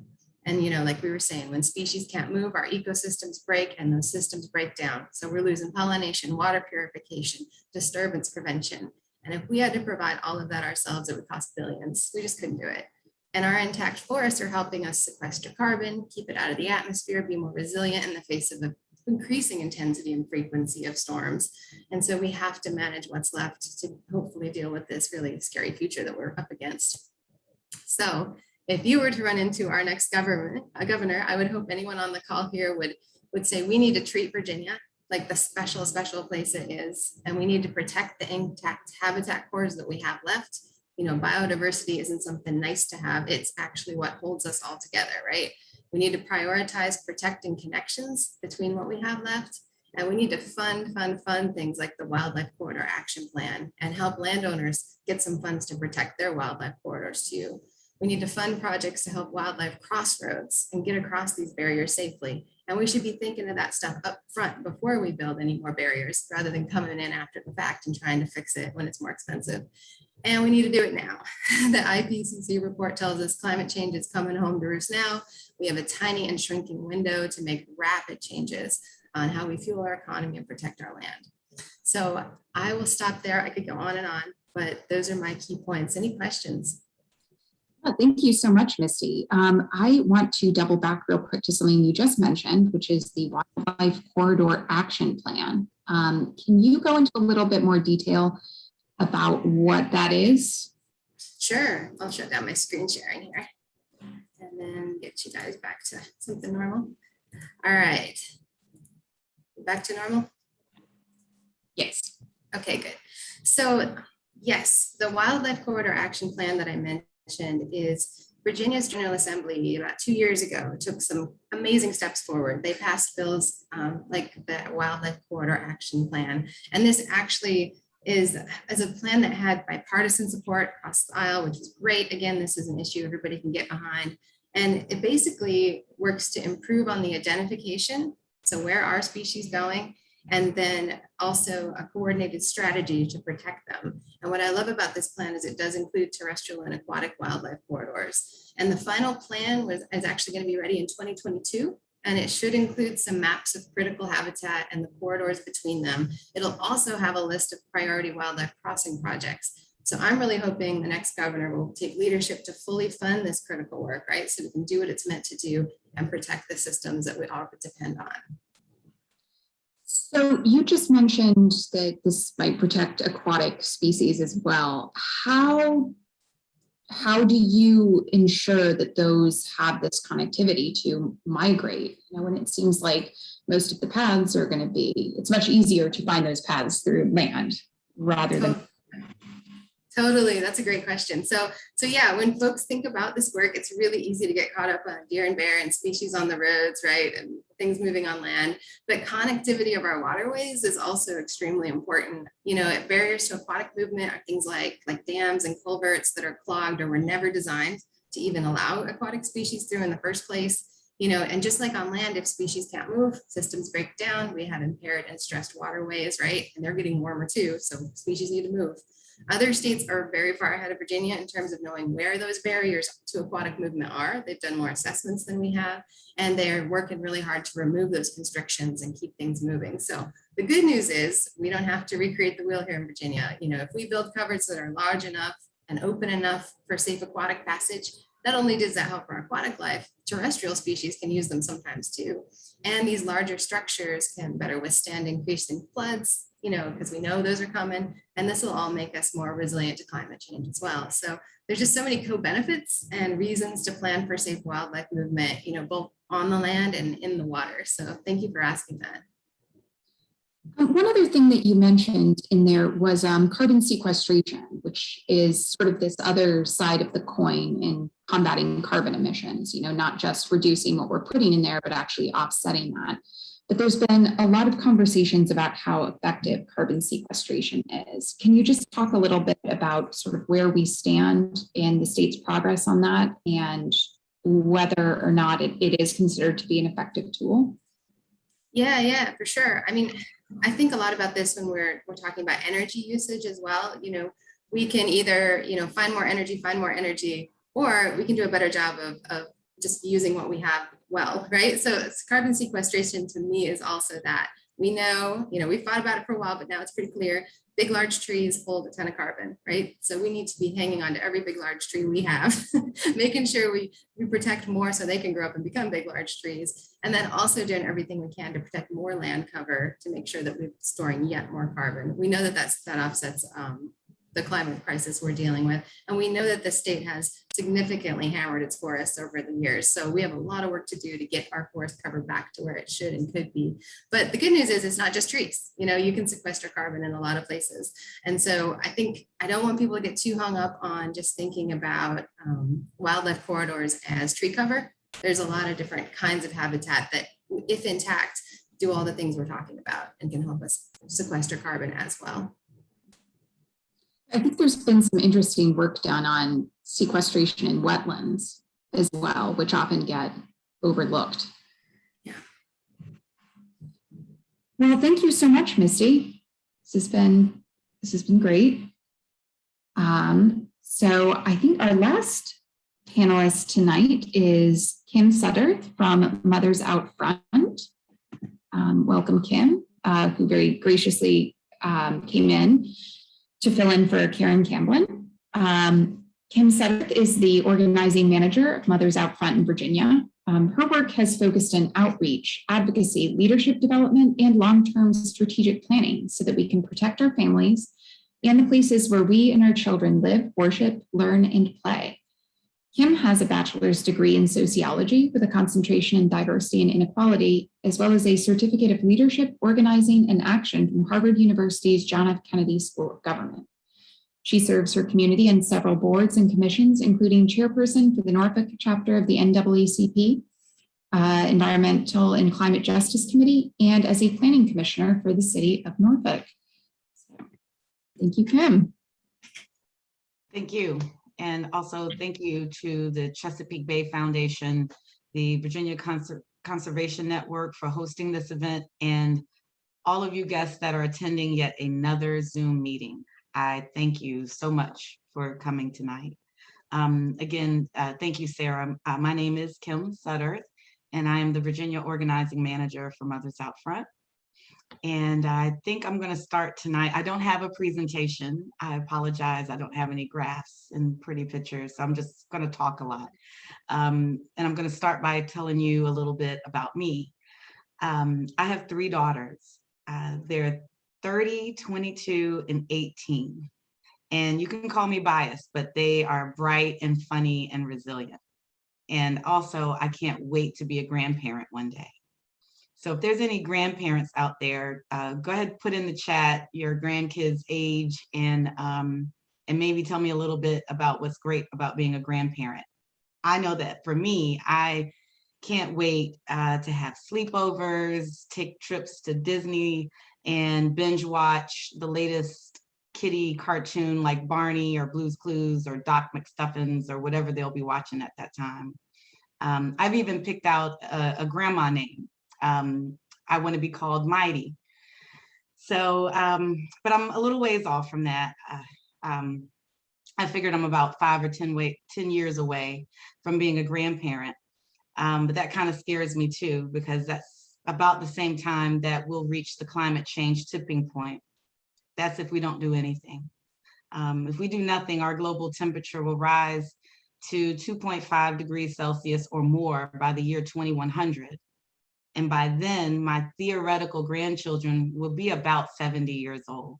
And like we were saying, when species can't move, our ecosystems break and those systems break down. So we're losing pollination, water purification, disturbance prevention. And if we had to provide all of that ourselves, it would cost billions. We just couldn't do it. And our intact forests are helping us sequester carbon, keep it out of the atmosphere, be more resilient in the face of the increasing intensity and frequency of storms. And so we have to manage what's left to hopefully deal with this really scary future that we're up against. So if you were to run into our next governor, I would hope anyone on the call here would say, we need to treat Virginia like the special place it is. And we need to protect the intact habitat cores that we have left. Biodiversity isn't something nice to have. It's actually what holds us all together, right? We need to prioritize protecting connections between what we have left. And we need to fund things like the Wildlife Corridor Action Plan and help landowners get some funds to protect their wildlife corridors too. We need to fund projects to help wildlife cross roads and get across these barriers safely. And we should be thinking of that stuff up front before we build any more barriers, rather than coming in after the fact and trying to fix it when it's more expensive. And we need to do it now. The IPCC report tells us climate change is coming home to roost now. We have a tiny and shrinking window to make rapid changes on how we fuel our economy and protect our land. So I will stop there. I could go on and on, but those are my key points. Any questions? Thank you so much, Misty. I want to double back real quick to something you just mentioned, which is the Wildlife Corridor Action Plan. Can you go into a little bit more detail about what that is? Sure. I'll shut down my screen sharing here and then get you guys back to something normal. All right. Back to normal? Yes. Okay, good. So yes, the Wildlife Corridor Action Plan that I mentioned is Virginia's General Assembly about 2 years ago took some amazing steps forward. They passed bills like the Wildlife Corridor Action Plan. And this actually is a plan that had bipartisan support across the aisle, which is great. Again, this is an issue everybody can get behind. And it basically works to improve on the identification. So where are species going? And then also a coordinated strategy to protect them. And what I love about this plan is it does include terrestrial and aquatic wildlife corridors. And the final plan is actually going to be ready in 2022. And it should include some maps of critical habitat and the corridors between them. It'll also have a list of priority wildlife crossing projects. So I'm really hoping the next governor will take leadership to fully fund this critical work, right? So we can do what it's meant to do and protect the systems that we all depend on. So you just mentioned that this might protect aquatic species as well. How do you ensure that those have this connectivity to migrate? When it seems like most of the paths are going to be, it's much easier to find those paths through land rather than Totally. That's a great question. So yeah, when folks think about this work, it's really easy to get caught up on deer and bear and species on the roads, right? And things moving on land. But connectivity of our waterways is also extremely important. You know, barriers to aquatic movement are things like dams and culverts that are clogged or were never designed to even allow aquatic species through in the first place. You know, and just like on land, if species can't move, systems break down, we have impaired and stressed waterways, right? And they're getting warmer too, so species need to move. Other states are very far ahead of Virginia in terms of knowing where those barriers to aquatic movement are. They've done more assessments than we have, and they're working really hard to remove those constrictions and keep things moving. So the good news is we don't have to recreate the wheel here in Virginia. You know, if we build covers that are large enough and open enough for safe aquatic passage, not only does that help our aquatic life, terrestrial species can use them sometimes too. And these larger structures can better withstand increasing floods, you know, because we know those are coming, and this will all make us more resilient to climate change as well. So there's just so many co-benefits and reasons to plan for safe wildlife movement, you know, both on the land and in the water. So thank you for asking that. One other thing that you mentioned in there was carbon sequestration, which is sort of this other side of the coin in combating carbon emissions, you know, not just reducing what we're putting in there, but actually offsetting that. But there's been a lot of conversations about how effective carbon sequestration is. Can you just talk a little bit about sort of where we stand in the state's progress on that and whether or not it is considered to be an effective tool? Yeah, for sure. I mean, I think a lot about this when we're talking about energy usage as well. You know, we can either, you know, find more energy, or we can do a better job of just using what we have well, right? So carbon sequestration to me is also that. We know, you know, we've thought about it for a while, but now it's pretty clear. Big, large trees hold a ton of carbon, right? So we need to be hanging on to every big, large tree we have, making sure we protect more so they can grow up and become big, large trees. And then also doing everything we can to protect more land cover to make sure that we're storing yet more carbon. We know that that offsets the climate crisis we're dealing with. And we know that the state has significantly hammered its forests over the years. So we have a lot of work to do to get our forest cover back to where it should and could be. But the good news is it's not just trees. You know, you can sequester carbon in a lot of places. And so I don't want people to get too hung up on just thinking about wildlife corridors as tree cover. There's a lot of different kinds of habitat that, if intact, do all the things we're talking about and can help us sequester carbon as well. I think there's been some interesting work done on sequestration in wetlands as well, which often get overlooked. Yeah. Well, thank you so much, Misty. This has been great. So I think our last panelist tonight is Kim Sutter from Mothers Out Front. Welcome, Kim, who very graciously came in to fill in for Karen Campblin. Kim Seth is the organizing manager of Mothers Out Front in Virginia. Her work has focused on outreach, advocacy, leadership development, and long-term strategic planning so that we can protect our families and the places where we and our children live, worship, learn, and play. Kim has a bachelor's degree in sociology with a concentration in diversity and inequality, as well as a certificate of leadership, organizing, and action from Harvard University's John F. Kennedy School of Government. She serves her community on several boards and commissions, including chairperson for the Norfolk chapter of the NAACP, Environmental and Climate Justice Committee, and as a planning commissioner for the city of Norfolk. So, thank you, Kim. Thank you. And also thank you to the Chesapeake Bay Foundation, the Virginia Conservation Network for hosting this event, and all of you guests that are attending yet another Zoom meeting. I thank you so much for coming tonight. Again, thank you, Sarah. My name is Kim Sutter, and I am the Virginia Organizing Manager for Mothers Out Front. And I think I'm going to start tonight. I don't have a presentation. I apologize. I don't have any graphs and pretty pictures. So I'm just going to talk a lot. And I'm going to start by telling you a little bit about me. I have 3 daughters. They're 30, 22, and 18. And you can call me biased, but they are bright and funny and resilient. And also, I can't wait to be a grandparent one day. So if there's any grandparents out there, go ahead, put in the chat your grandkids' age and and maybe tell me a little bit about what's great about being a grandparent. I know that for me, I can't wait to have sleepovers, take trips to Disney, and binge watch the latest kiddie cartoon like Barney or Blue's Clues or Doc McStuffins or whatever they'll be watching at that time. I've even picked out a grandma name. I want to be called Mighty. So, but I'm a little ways off from that. I figured I'm about 5 or 10 years away from being a grandparent. But that kind of scares me too, because that's about the same time that we'll reach the climate change tipping point. That's if we don't do anything. If we do nothing, our global temperature will rise to 2.5 degrees Celsius or more by the year 2100. And by then, my theoretical grandchildren will be about 70 years old.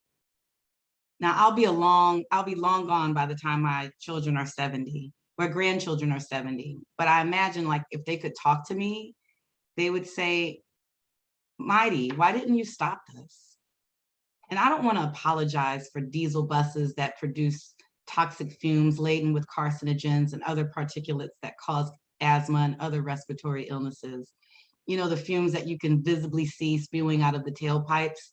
Now, I'll be long gone by the time my children are 70, or grandchildren are 70. But I imagine, like, if they could talk to me, they would say, Mighty, why didn't you stop this? And I don't want to apologize for diesel buses that produce toxic fumes laden with carcinogens and other particulates that cause asthma and other respiratory illnesses. You know, the fumes that you can visibly see spewing out of the tailpipes,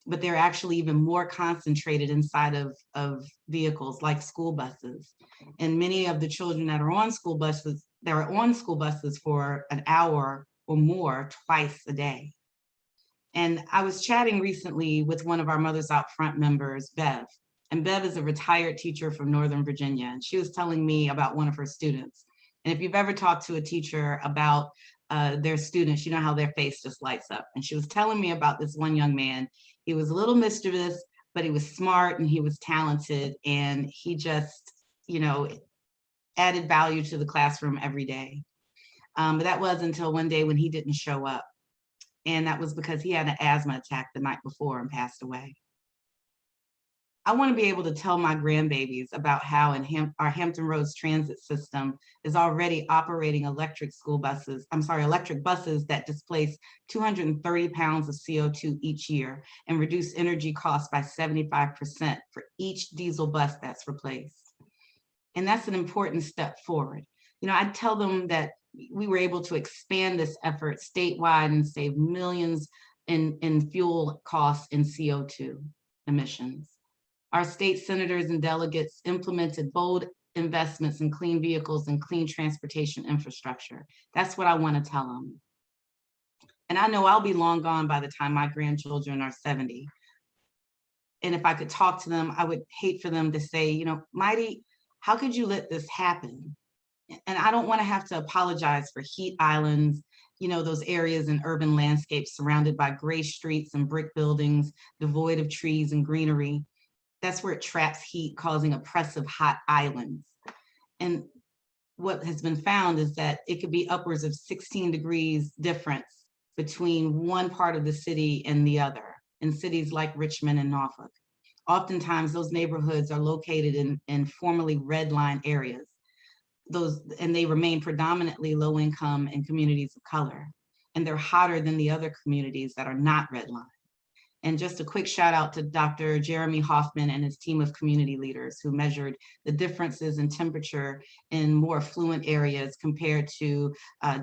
but they're actually even more concentrated inside of vehicles like school buses. And many of the children that are on school buses, for an hour or more twice a day. And I was chatting recently with one of our Mothers Out Front members, Bev. And Bev is a retired teacher from Northern Virginia. And she was telling me about one of her students. And if you've ever talked to a teacher about their students, you know how their face just lights up. And she was telling me about this one young man. He was a little mischievous, but he was smart and he was talented. And he just, you know, added value to the classroom every day. But that was until one day when he didn't show up. And that was because he had an asthma attack the night before and passed away. I want to be able to tell my grandbabies about how our Hampton Roads transit system is already operating electric buses that displace 230 pounds of CO2 each year and reduce energy costs by 75% for each diesel bus that's replaced. And that's an important step forward. You know, I tell them that we were able to expand this effort statewide and save millions in fuel costs and CO2 emissions. Our state senators and delegates implemented bold investments in clean vehicles and clean transportation infrastructure. That's what I want to tell them. And I know I'll be long gone by the time my grandchildren are 70. And if I could talk to them, I would hate for them to say, you know, Mighty, how could you let this happen? And I don't want to have to apologize for heat islands, you know, those areas in urban landscapes surrounded by gray streets and brick buildings, devoid of trees and greenery. That's where it traps heat, causing oppressive hot islands. And what has been found is that it could be upwards of 16 degrees difference between one part of the city and the other, in cities like Richmond and Norfolk. Oftentimes, those neighborhoods are located in formerly red line areas. And they remain predominantly low income and communities of color. And they're hotter than the other communities that are not red line. And just a quick shout out to Dr. Jeremy Hoffman and his team of community leaders who measured the differences in temperature in more affluent areas compared to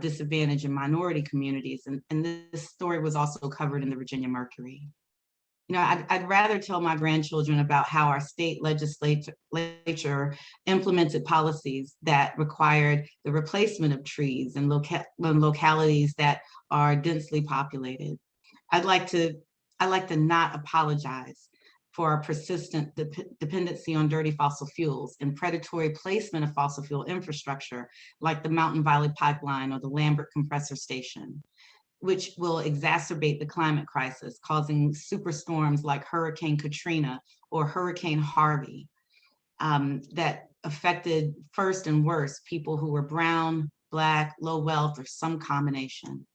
disadvantaged and minority communities. And this story was also covered in the Virginia Mercury. You know, I'd rather tell my grandchildren about how our state legislature implemented policies that required the replacement of trees in localities that are densely populated. I'd like to not apologize for our persistent dependency on dirty fossil fuels and predatory placement of fossil fuel infrastructure like the Mountain Valley Pipeline or the Lambert Compressor Station, which will exacerbate the climate crisis, causing superstorms like Hurricane Katrina or Hurricane Harvey that affected first and worst people who were brown, Black, low wealth, or some combination.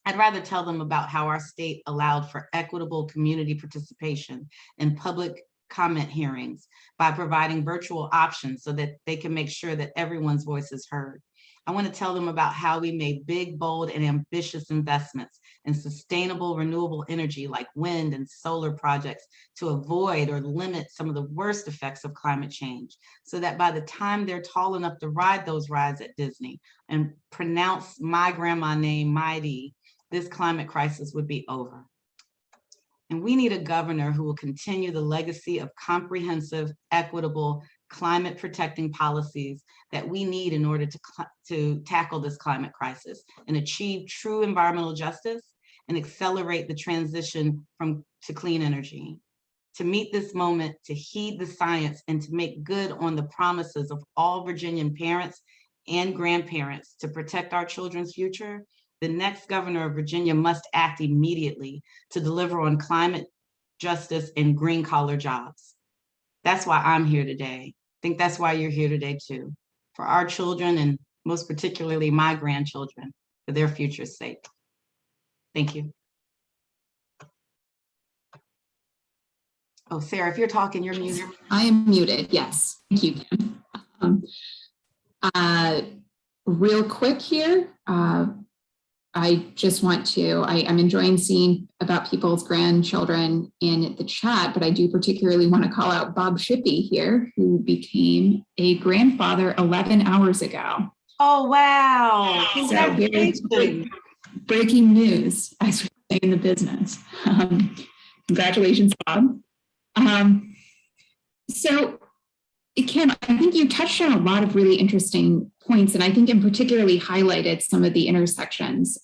I'd rather tell them about how our state allowed for equitable community participation in public comment hearings by providing virtual options so that they can make sure that everyone's voice is heard. I want to tell them about how we made big, bold, and ambitious investments in sustainable renewable energy like wind and solar projects to avoid or limit some of the worst effects of climate change, so that by the time they're tall enough to ride those rides at Disney and pronounce my grandma name mighty, this climate crisis would be over. And we need a governor who will continue the legacy of comprehensive, equitable, climate protecting policies that we need in order to tackle this climate crisis and achieve true environmental justice and accelerate the transition to clean energy. To meet this moment, to heed the science, and to make good on the promises of all Virginian parents and grandparents to protect our children's future, the next governor of Virginia must act immediately to deliver on climate justice and green collar jobs. That's why I'm here today. I think that's why you're here today too, for our children and most particularly my grandchildren, for their future's sake. Thank you. Oh, Sarah, if you're talking, you're muted. I am muted, yes. Thank you, Kim. Real quick here, I just want to, I'm enjoying seeing about people's grandchildren in the chat, but I do particularly want to call out Bob Shippey here, who became a grandfather 11 hours ago. Oh, wow. So breaking news, as we say in the business. Congratulations, Bob. So Kim, I think you touched on a lot of really interesting points, and I think in particularly highlighted some of the intersections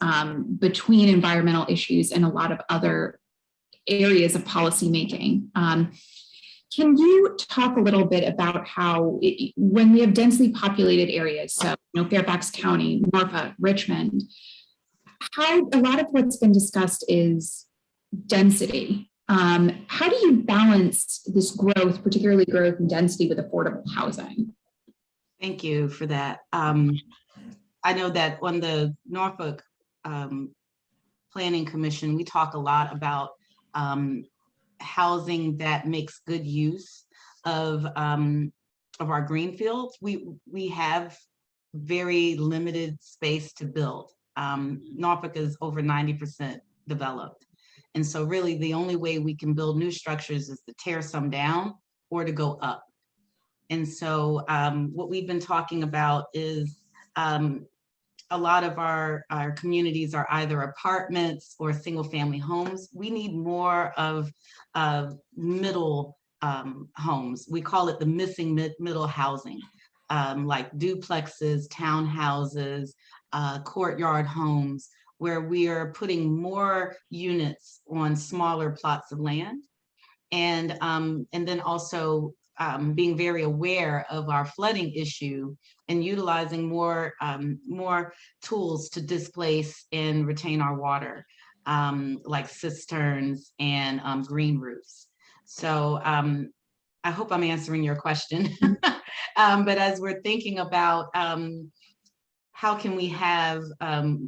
between environmental issues and a lot of other areas of policymaking. Can you talk a little bit about how, when we have densely populated areas, so Fairfax County, Norfolk, Richmond, how a lot of what's been discussed is density. How do you balance this growth, particularly growth and density, with affordable housing? Thank you for that. I know that on the Norfolk Planning Commission, we talk a lot about housing that makes good use of our green fields. We have very limited space to build. Norfolk is over 90% developed. And so really the only way we can build new structures is to tear some down or to go up. And so what we've been talking about is a lot of our communities are either apartments or single family homes. We need more of middle homes. We call it the missing middle housing, like duplexes, townhouses, courtyard homes, where we are putting more units on smaller plots of land. And then also being very aware of our flooding issue and utilizing more tools to displace and retain our water, like cisterns and green roofs. So I hope I'm answering your question. But as we're thinking about how can we have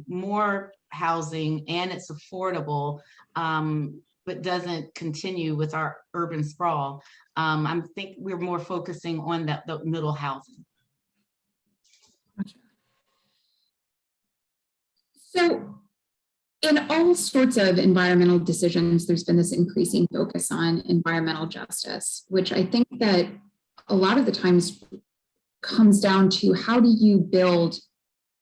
more housing and it's affordable, but doesn't continue with our urban sprawl, I think we're more focusing on the middle housing. Gotcha. So in all sorts of environmental decisions, there's been this increasing focus on environmental justice, which I think that a lot of the times comes down to how do you build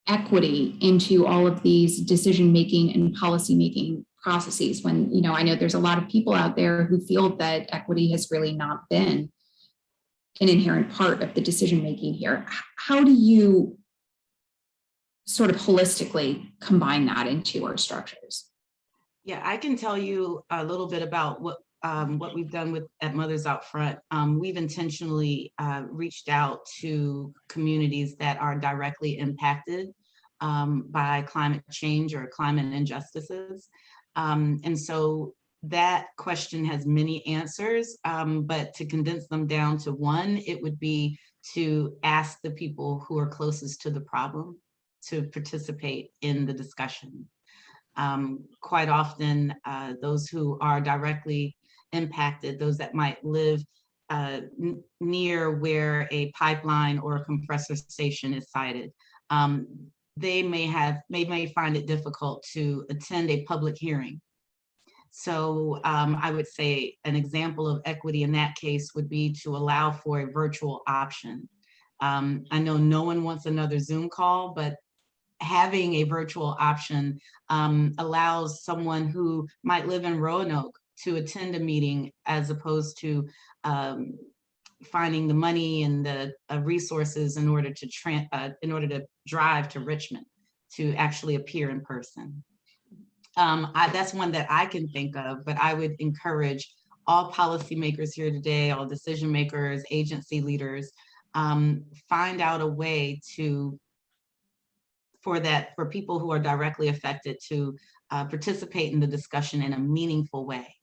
equity into all of these decision-making and policy-making processes when, I know there's a lot of people out there who feel that equity has really not been an inherent part of the decision-making here. How do you sort of holistically combine that into our structures? Yeah, I can tell you a little bit about what we've done at Mothers Out Front. We've intentionally reached out to communities that are directly impacted by climate change or climate injustices. And so that question has many answers, but to condense them down to one, it would be to ask the people who are closest to the problem to participate in the discussion. Quite often, those who are directly impacted, those that might live near where a pipeline or a compressor station is sited, they may find it difficult to attend a public hearing. So I would say an example of equity in that case would be to allow for a virtual option. I know no one wants another Zoom call, but having a virtual option allows someone who might live in Roanoke to attend a meeting, as opposed to finding the money and the resources in order to drive to Richmond to actually appear in person. That's one that I can think of, but I would encourage all policymakers here today, all decision makers, agency leaders, find out a way for people who are directly affected to participate in the discussion in a meaningful way.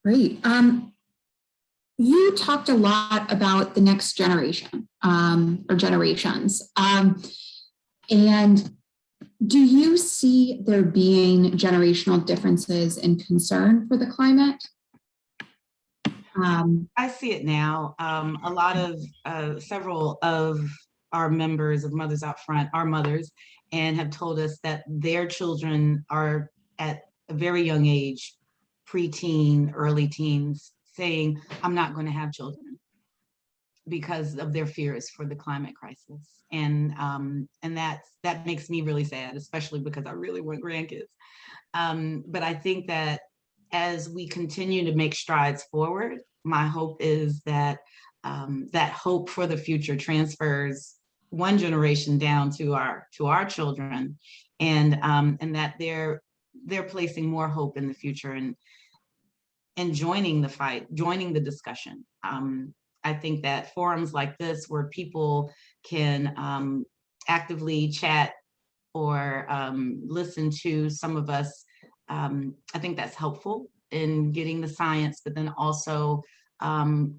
Great. You talked a lot about the next generation or generations. And do you see there being generational differences in concern for the climate? I see it now. A lot of several of our members of Mothers Out Front are mothers and have told us that their children are at a very young age, preteen, early teens, saying, I'm not going to have children because of their fears for the climate crisis. And that makes me really sad, especially because I really want grandkids. But I think that as we continue to make strides forward, my hope is that that hope for the future transfers one generation down to our children, and that they're placing more hope in the future and joining the fight, joining the discussion. I think that forums like this, where people can actively chat or listen to some of us, I think that's helpful in getting the science, but then also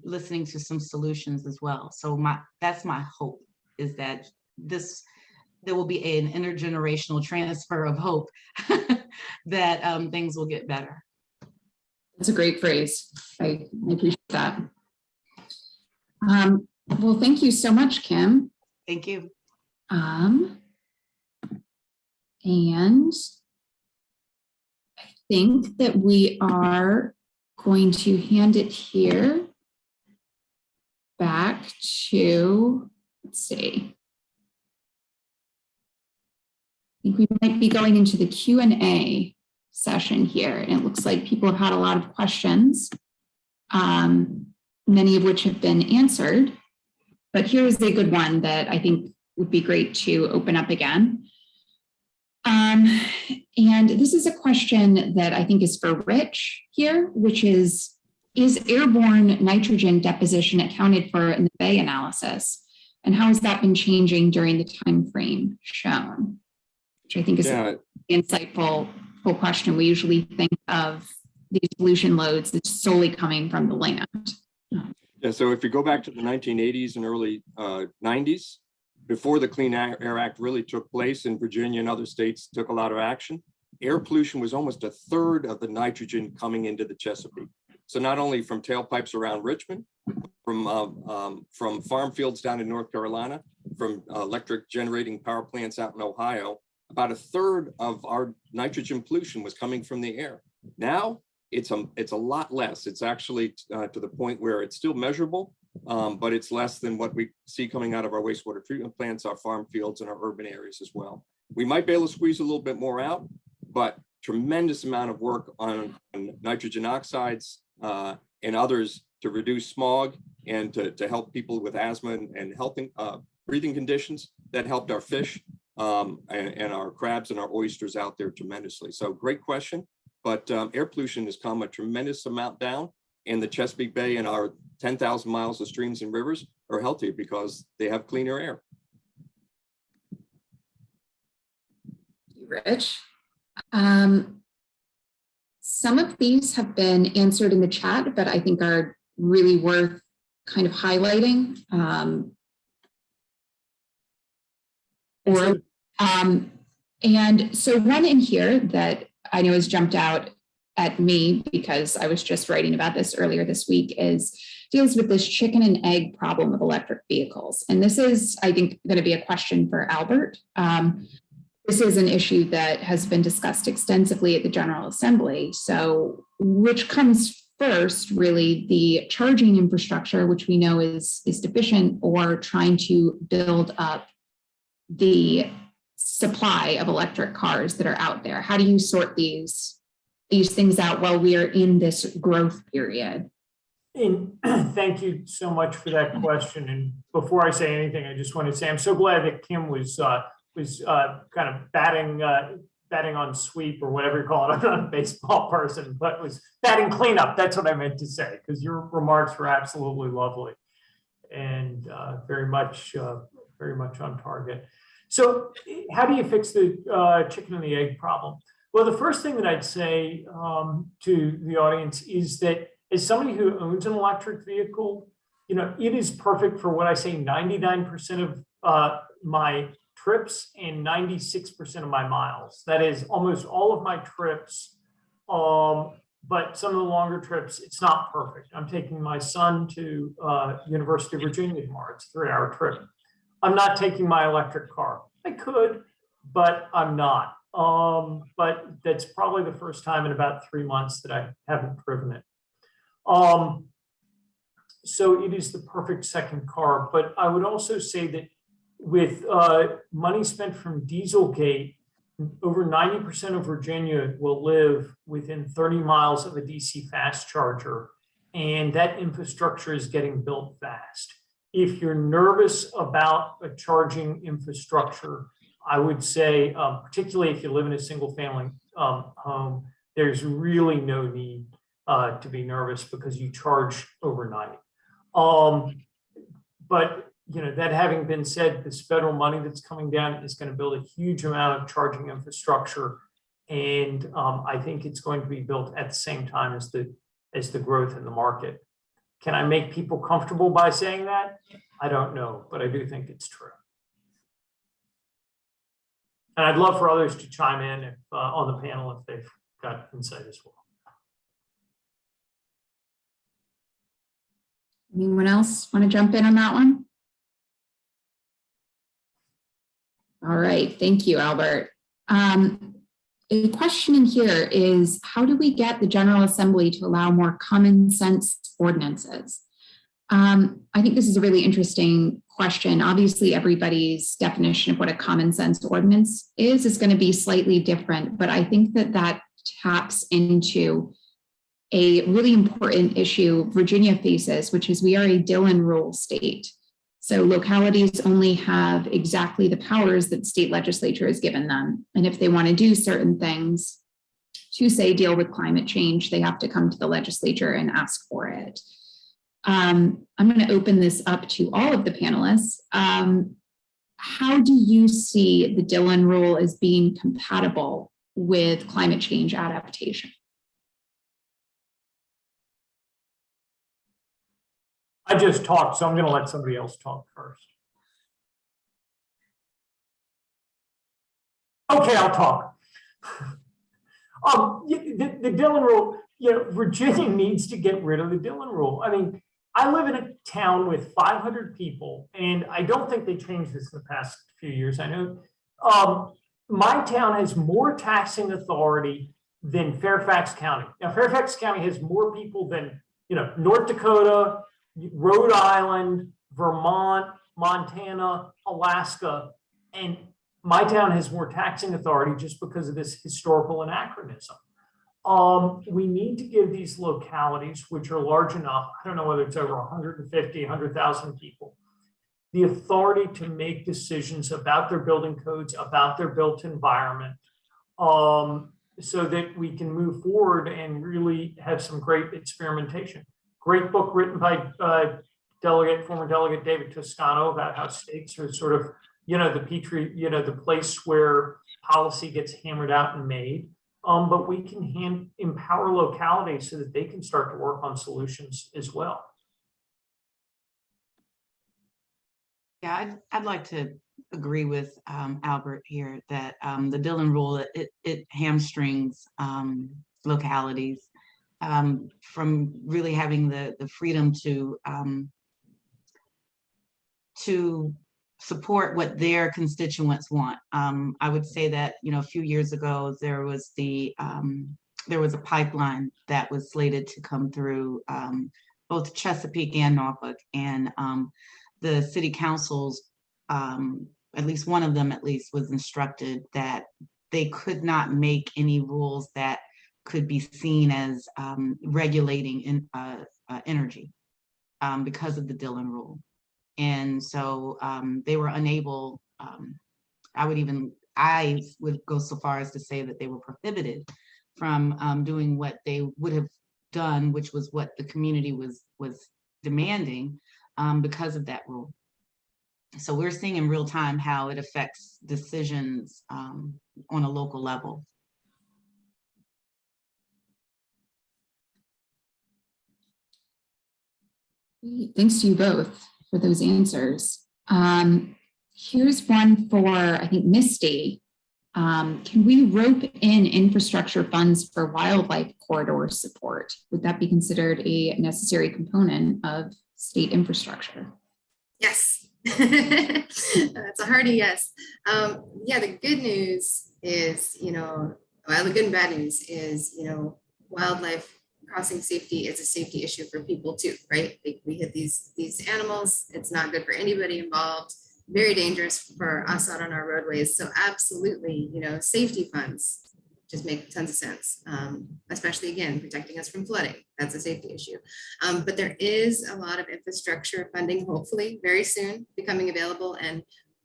listening to some solutions as well. So that's my hope, is that there will be an intergenerational transfer of hope that things will get better. That's a great phrase. I appreciate that. Well, thank you so much, Kim. Thank you. And I think that we are going to hand it here back to, let's see. I think we might be going into the Q&A session here, and it looks like people have had a lot of questions, many of which have been answered, but here's a good one that I think would be great to open up again. And this is a question that I think is for Rich here, which is airborne nitrogen deposition accounted for in the Bay analysis? And how has that been changing during the time frame shown? Which I think is an insightful question. We usually think of these pollution loads that's solely coming from the land. Yeah, so if you go back to the 1980s and early 90s, before the Clean Air Act really took place, and Virginia and other states took a lot of action, air pollution was almost a third of the nitrogen coming into the Chesapeake. So not only from tailpipes around Richmond, from farm fields down in North Carolina, from electric generating power plants out in Ohio, about a third of our nitrogen pollution was coming from the air. Now it's a lot less. It's actually to the point where it's still measurable, but it's less than what we see coming out of our wastewater treatment plants, our farm fields, and our urban areas as well. We might be able to squeeze a little bit more out, but tremendous amount of work on nitrogen oxides and others to reduce smog and to help people with asthma and healthy breathing conditions. That helped our fish and our crabs and our oysters out there tremendously. So great question, but air pollution has come a tremendous amount down, and the Chesapeake Bay and our 10,000 miles of streams and rivers are healthy because they have cleaner air. Rich. Some of these have been answered in the chat, but I think are really worth kind of highlighting. And so one in here that I know has jumped out at me because I was just writing about this earlier this week is deals with this chicken and egg problem of electric vehicles. And this is, I think, going to be a question for Albert. This is an issue that has been discussed extensively at the General Assembly. So which comes first, really, the charging infrastructure, which we know is deficient, or trying to build up the supply of electric cars that are out there? How do you sort these things out while we are in this growth period? And thank you so much for that question. And before I say anything, I just want to say I'm so glad that Kim was kind of batting on sweep, or whatever you call it. I'm not a baseball person, but was batting cleanup. That's what I meant to say, because your remarks were absolutely lovely and very much on target. So how do you fix the chicken and the egg problem? Well, the first thing that I'd say to the audience is that as somebody who owns an electric vehicle, it is perfect for what I say 99% of my trips and 96% of my miles. That is almost all of my trips, but some of the longer trips, it's not perfect. I'm taking my son to University of Virginia tomorrow. It's a 3-hour trip. I'm not taking my electric car. I could, but I'm not. But that's probably the first time in about 3 months that I haven't driven it. So it is the perfect second car. But I would also say that with money spent from Dieselgate, over 90% of Virginia will live within 30 miles of a DC fast charger, and that infrastructure is getting built fast. If you're nervous about a charging infrastructure, I would say, particularly if you live in a single family home, there's really no need to be nervous, because you charge overnight. But that having been said, this federal money that's coming down is going to build a huge amount of charging infrastructure, and I think it's going to be built at the same time as the growth in the market. Can I make people comfortable by saying that? I don't know, but I do think it's true. And I'd love for others to chime in if, on the panel if they've got insight as well. Anyone else want to jump in on that one? All right, thank you, Albert. A question in here is, how do we get the General Assembly to allow more common sense ordinances? I think this is a really interesting question. Obviously, everybody's definition of what a common sense ordinance is going to be slightly different, but I think that taps into a really important issue Virginia faces, which is we are a Dillon rule state. So localities only have exactly the powers that the state legislature has given them. And if they want to do certain things to, say, deal with climate change, they have to come to the legislature and ask for it. I'm going to open this up to all of the panelists. How do you see the Dillon rule as being compatible with climate change adaptation? I just talked, so I'm going to let somebody else talk first. Okay, I'll talk. The Dillon rule, Virginia needs to get rid of the Dillon rule. I mean, I live in a town with 500 people, and I don't think they changed this in the past few years. I know my town has more taxing authority than Fairfax County. Now, Fairfax County has more people than, North Dakota, Rhode Island, Vermont, Montana, Alaska, and my town has more taxing authority just because of this historical anachronism. We need to give these localities, which are large enough, I don't know whether it's over 150, 100,000 people, the authority to make decisions about their building codes, about their built environment, so that we can move forward and really have some great experimentation. Great book written by former Delegate David Toscano about how states are sort of, the place where policy gets hammered out and made. But we can empower localities so that they can start to work on solutions as well. Yeah, I'd like to agree with Albert here that the Dillon rule, it hamstrings localities. from really having the freedom to support what their constituents want. I would say that, a few years ago, there was a pipeline that was slated to come through both Chesapeake and Norfolk, and the city councils, at least one of them was instructed that they could not make any rules that could be seen as regulating energy because of the Dillon rule. And so they were unable, I would go so far as to say that they were prohibited from doing what they would have done, which was what the community was demanding because of that rule. So we're seeing in real time how it affects decisions on a local level. Thanks to you both for those answers. Here's one for, I think, Misty. Can we rope in infrastructure funds for wildlife corridor support? Would that be considered a necessary component of state infrastructure? Yes. That's a hearty yes. Yeah, the good news is, well, the good and bad news is, wildlife crossing safety is a safety issue for people too, right? We hit these animals. It's not good for anybody involved. Very dangerous for us out on our roadways. So absolutely, safety funds just make tons of sense, especially again, protecting us from flooding. That's a safety issue. But there is a lot of infrastructure funding, hopefully very soon becoming available. And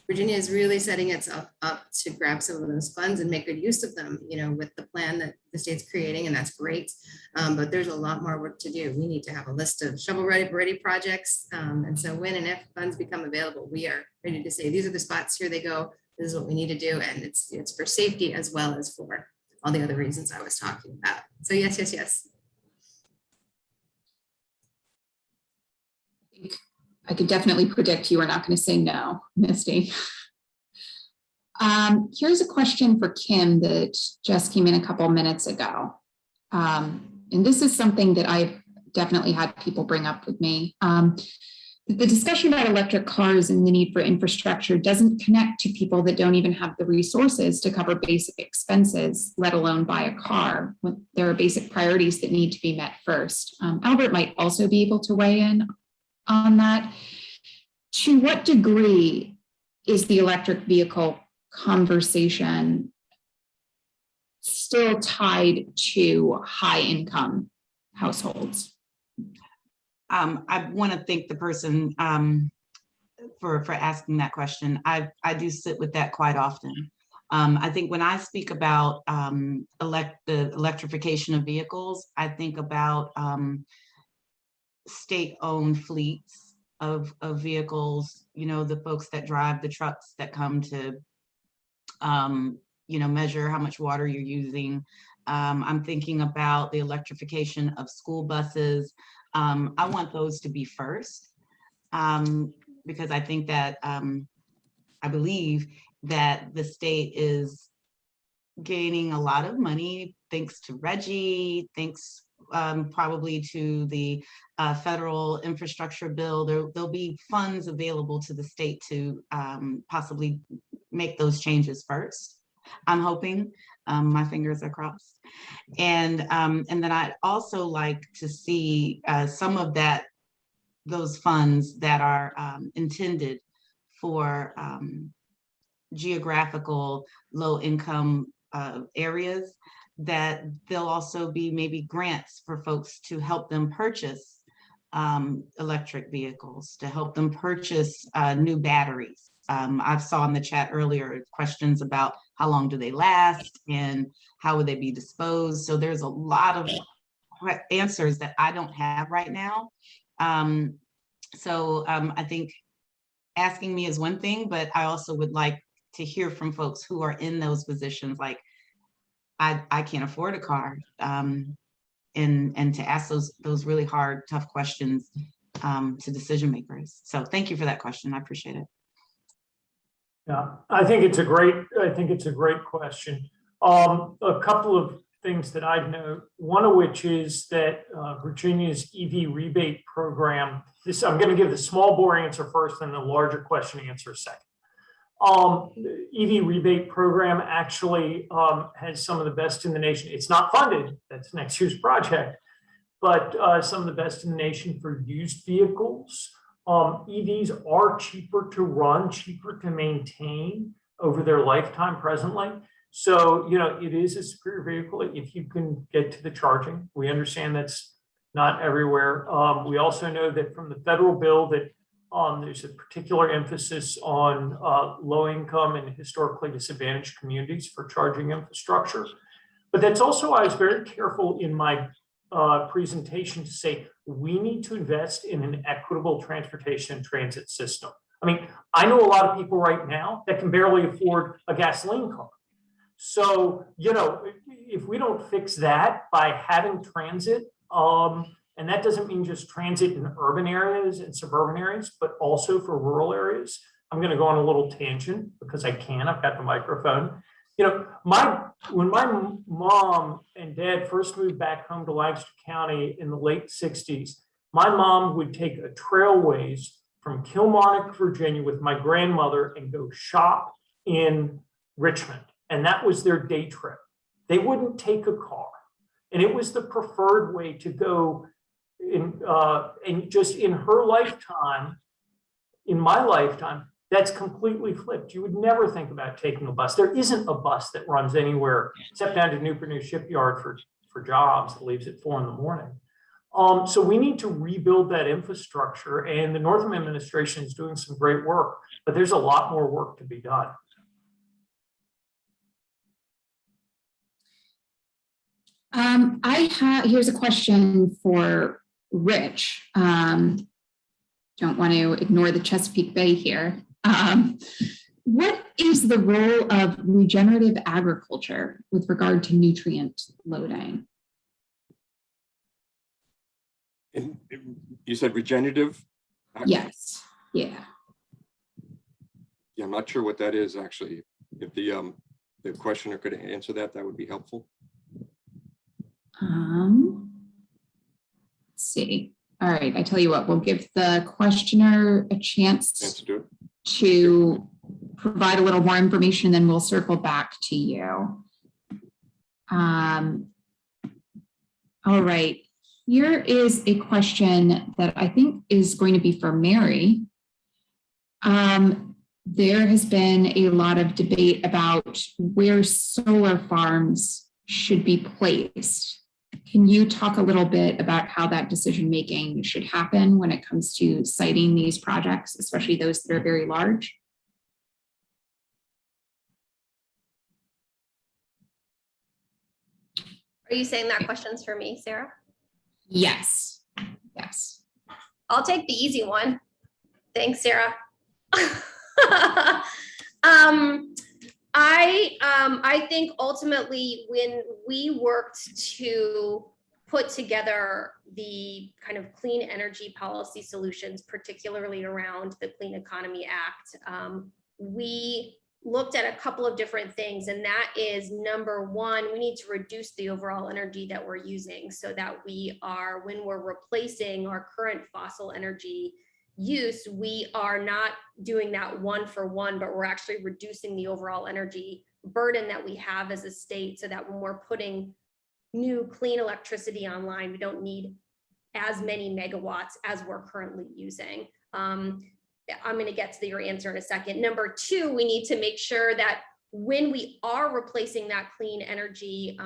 Virginia is really setting itself up to grab some of those funds and make good use of them, with the plan that the state's creating, and that's great. But there's a lot more work to do. We need to have a list of shovel-ready projects. And so when and if funds become available, we are ready to say, these are the spots, here they go. This is what we need to do. And it's for safety as well as for all the other reasons I was talking about. So yes, yes, yes. I could definitely predict you are not going to say no, Misty. Here's a question for Kim that just came in a couple minutes ago. And this is something that I've definitely had people bring up with me. The discussion about electric cars and the need for infrastructure doesn't connect to people that don't even have the resources to cover basic expenses, let alone buy a car. There are basic priorities that need to be met first. Albert might also be able to weigh in on that. To what degree is the electric vehicle conversation still tied to high income households? I want to thank the person for asking that question. I do sit with that quite often. I think when I speak about the electrification of vehicles, I think about state-owned fleets of vehicles, the folks that drive the trucks that come to, measure how much water you're using. I'm thinking about the electrification of school buses. I want those to be first because I think that I believe that the state is gaining a lot of money thanks to Reggie, thanks probably to the federal infrastructure bill. There'll be funds available to the state to possibly make those changes first. I'm hoping, my fingers are crossed. And then I'd also like to see some of those funds that are intended for geographical low-income areas, that there'll also be maybe grants for folks to help them purchase electric vehicles, to help them purchase new batteries. I saw in the chat earlier questions about how long do they last and how would they be disposed. So there's a lot of answers that I don't have right now. So I think asking me is one thing, but I also would like to hear from folks who are in those positions, like I can't afford a car, and to ask those really hard, tough questions to decision makers. So thank you for that question. I appreciate it. Yeah, I think it's a great question. A couple of things that I'd note, one of which is that Virginia's Eevee rebate program, I'm going to give the small bore answer first and the larger question answer second. The Eevee rebate program actually has some of the best in the nation. It's not funded, that's next year's project, but some of the best in the nation for used vehicles. EVs are cheaper to run, cheaper to maintain over their lifetime presently. So, it is a superior vehicle if you can get to the charging. We understand that's not everywhere. We also know that from the federal bill that there's a particular emphasis on low income and historically disadvantaged communities for charging infrastructure. But that's also, I was very careful in my presentation to say, we need to invest in an equitable transportation and transit system. I mean, I know a lot of people right now that can barely afford a gasoline car. So, if we don't fix that by having transit, and that doesn't mean just transit in urban areas and suburban areas, but also for rural areas. I'm going to go on a little tangent because I can. I've got the microphone. When my mom and dad first moved back home to Lancaster County in the late 60s, my mom would take a trailways from Kilmarnock, Virginia with my grandmother and go shop in Richmond. And that was their day trip. They wouldn't take a car. And it was the preferred way to go and just in her lifetime, in my lifetime, that's completely flipped. You would never think about taking a bus. There isn't a bus that runs anywhere except down to Newport News Shipyard for jobs that leaves at 4 a.m. So we need to rebuild that infrastructure, and the Northam administration is doing some great work, but there's a lot more work to be done. Here's a question for Rich. Don't want to ignore the Chesapeake Bay here. What is the role of regenerative agriculture with regard to nutrient loading? And you said regenerative? Yes. Yeah. Yeah, I'm not sure what that is actually. If the questioner could answer that, that would be helpful. Let's see. All right, I tell you what, we'll give the questioner a chance to provide a little more information, and then we'll circle back to you. All right, here is a question that I think is going to be for Mary. There has been a lot of debate about where solar farms should be placed. Can you talk a little bit about how that decision-making should happen when it comes to siting these projects, especially those that are very large? Are you saying that question's for me, Sarah? Yes. Yes. I'll take the easy one. Thanks, Sarah. I think ultimately when we worked to put together the kind of clean energy policy solutions, particularly around the Clean Economy Act, we looked at a couple of different things, and that is, number one, we need to reduce the overall energy that we're using so that we are, when we're replacing our current fossil energy use, we are not doing that one for one, but we're actually reducing the overall energy burden that we have as a state, so that when we're putting new clean electricity online, we don't need as many megawatts as we're currently using. I'm going to get to your answer in a second. Number two, we need to make sure that when we are replacing that clean energy,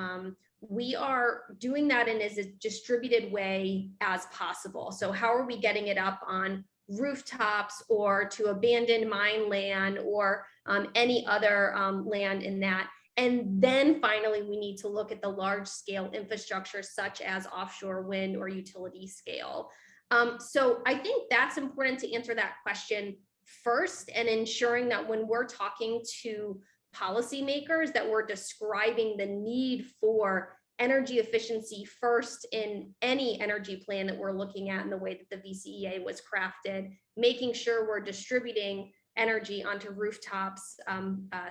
we are doing that in as a distributed way as possible. So how are we getting it up on rooftops or to abandoned mine land or any other land in that? And then finally, we need to look at the large scale infrastructure such as offshore wind or utility scale. So I think that's important to answer that question first, and ensuring that when we're talking to policymakers that we're describing the need for energy efficiency first in any energy plan that we're looking at in the way that the VCEA was crafted, making sure we're distributing energy onto rooftops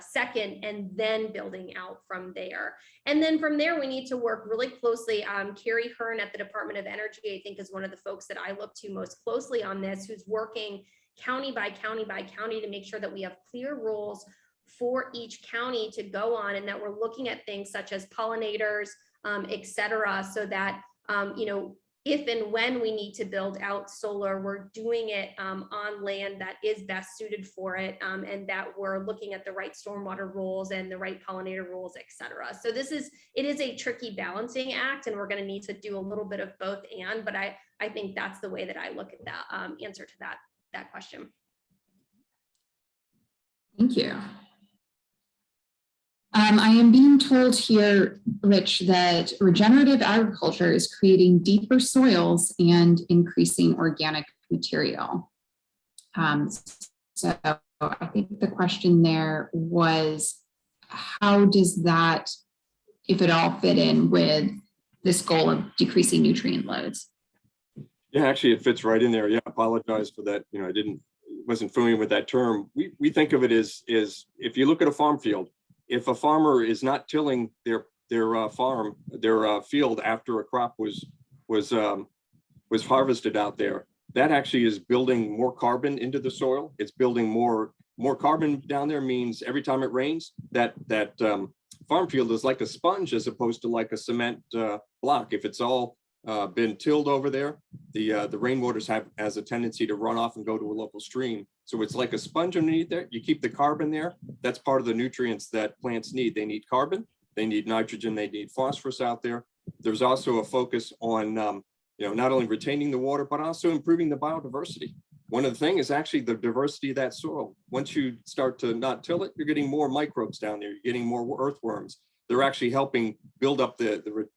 second, and then building out from there. And then from there, we need to work really closely. Carrie Hearn at the Department of Energy, I think, is one of the folks that I look to most closely on this, who's working county by county by county to make sure that we have clear rules for each county to go on, and that we're looking at things such as pollinators, et cetera, so that, you know, if and when we need to build out solar, we're doing it on land that is best suited for it, and that we're looking at the right stormwater rules and the right pollinator rules, et cetera. So it is a tricky balancing act, and we're going to need to do a little bit of both and, but I think that's the way that I look at that answer to that question. Thank you. I am being told here, Rich, that regenerative agriculture is creating deeper soils and increasing organic material. So I think the question there was, how does that, if at all, fit in with this goal of decreasing nutrient loads? Yeah, actually, it fits right in there. Yeah, I apologize for that. You know, wasn't familiar with that term. We think of it as if you look at a farm field, if a farmer is not tilling their field after a crop was harvested out there, that actually is building more carbon into the soil. It's building more carbon down there. Means every time it rains, that farm field is like a sponge as opposed to like a cement block. If it's all been tilled over there, the rainwaters has a tendency to run off and go to a local stream. So it's like a sponge underneath there. You keep the carbon there. That's part of the nutrients that plants need. They need carbon, they need nitrogen, they need phosphorus out there. There's also a focus on not only retaining the water, but also improving the biodiversity. One of the things is actually the diversity of that soil. Once you start to not till it, you're getting more microbes down there. You're getting more earthworms. They're actually helping build up the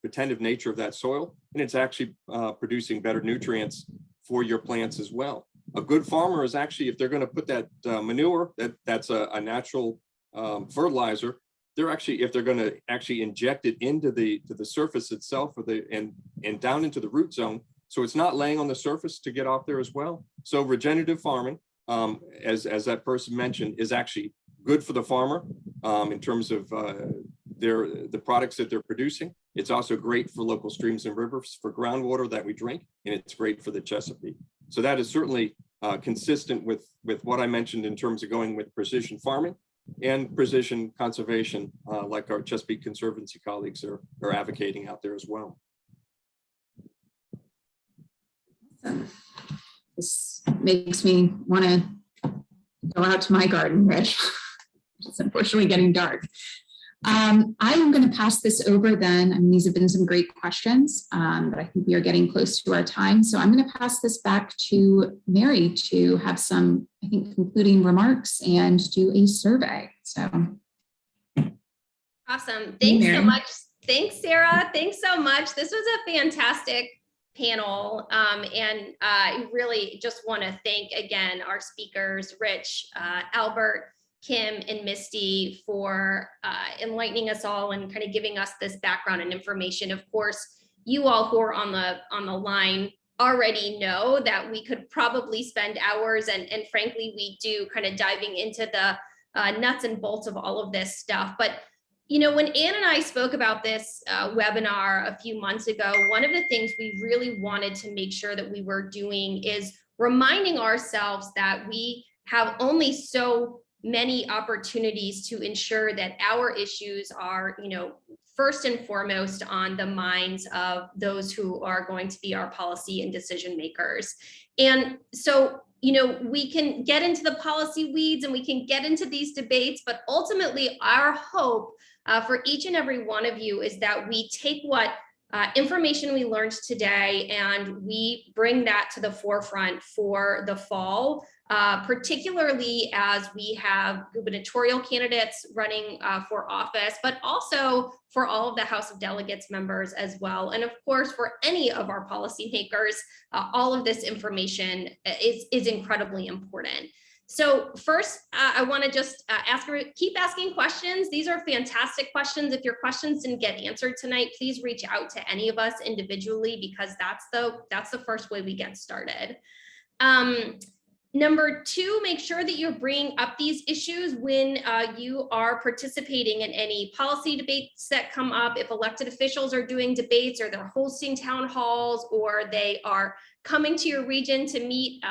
retentive nature of that soil, and it's actually producing better nutrients for your plants as well. A good farmer is actually, if they're going to put that manure, that's a natural fertilizer. They're actually, if they're going to actually inject it into the surface itself, or and down into the root zone, so it's not laying on the surface to get off there as well. So regenerative farming, as that person mentioned, is actually good for the farmer in terms of the products that they're producing. It's also great for local streams and rivers for groundwater that we drink, and it's great for the Chesapeake. So that is certainly consistent with what I mentioned in terms of going with precision farming and precision conservation, like our Chesapeake Conservancy colleagues are advocating out there as well. This makes me want to go out to my garden, Rich. It's unfortunately getting dark. I am going to pass this over then. I mean, these have been some great questions, but I think we are getting close to our time. So I'm going to pass this back to Mary to have some, I think, concluding remarks and do a survey. So. Awesome. Thanks so much. Thanks, Sarah. Thanks so much. This was a fantastic panel. And I really just want to thank again our speakers, Rich, Albert, Kim, and Misty, for enlightening us all and kind of giving us this background and information. Of course, you all who are on the line already know that we could probably spend hours, and frankly, we do, kind of diving into the nuts and bolts of all of this stuff. But you know, when Ann and I spoke about this webinar a few months ago, one of the things we really wanted to make sure that we were doing is reminding ourselves that we have only so many opportunities to ensure that our issues are, you know, first and foremost on the minds of those who are going to be our policy and decision makers. And so, you know, we can get into the policy weeds and we can get into these debates, but ultimately our hope for each and every one of you is that we take what information we learned today and we bring that to the forefront for the fall, particularly as we have gubernatorial candidates running for office, but also for all of the House of Delegates members as well. And of course, for any of our policymakers, all of this information is incredibly important. So first, I want to just keep asking questions. These are fantastic questions. If your questions didn't get answered tonight, please reach out to any of us individually, because that's the first way we get started. Number two, make sure that you're bringing up these issues when you are participating in any policy debates that come up. If elected officials are doing debates, or they're hosting town halls, or they are coming to your region to meet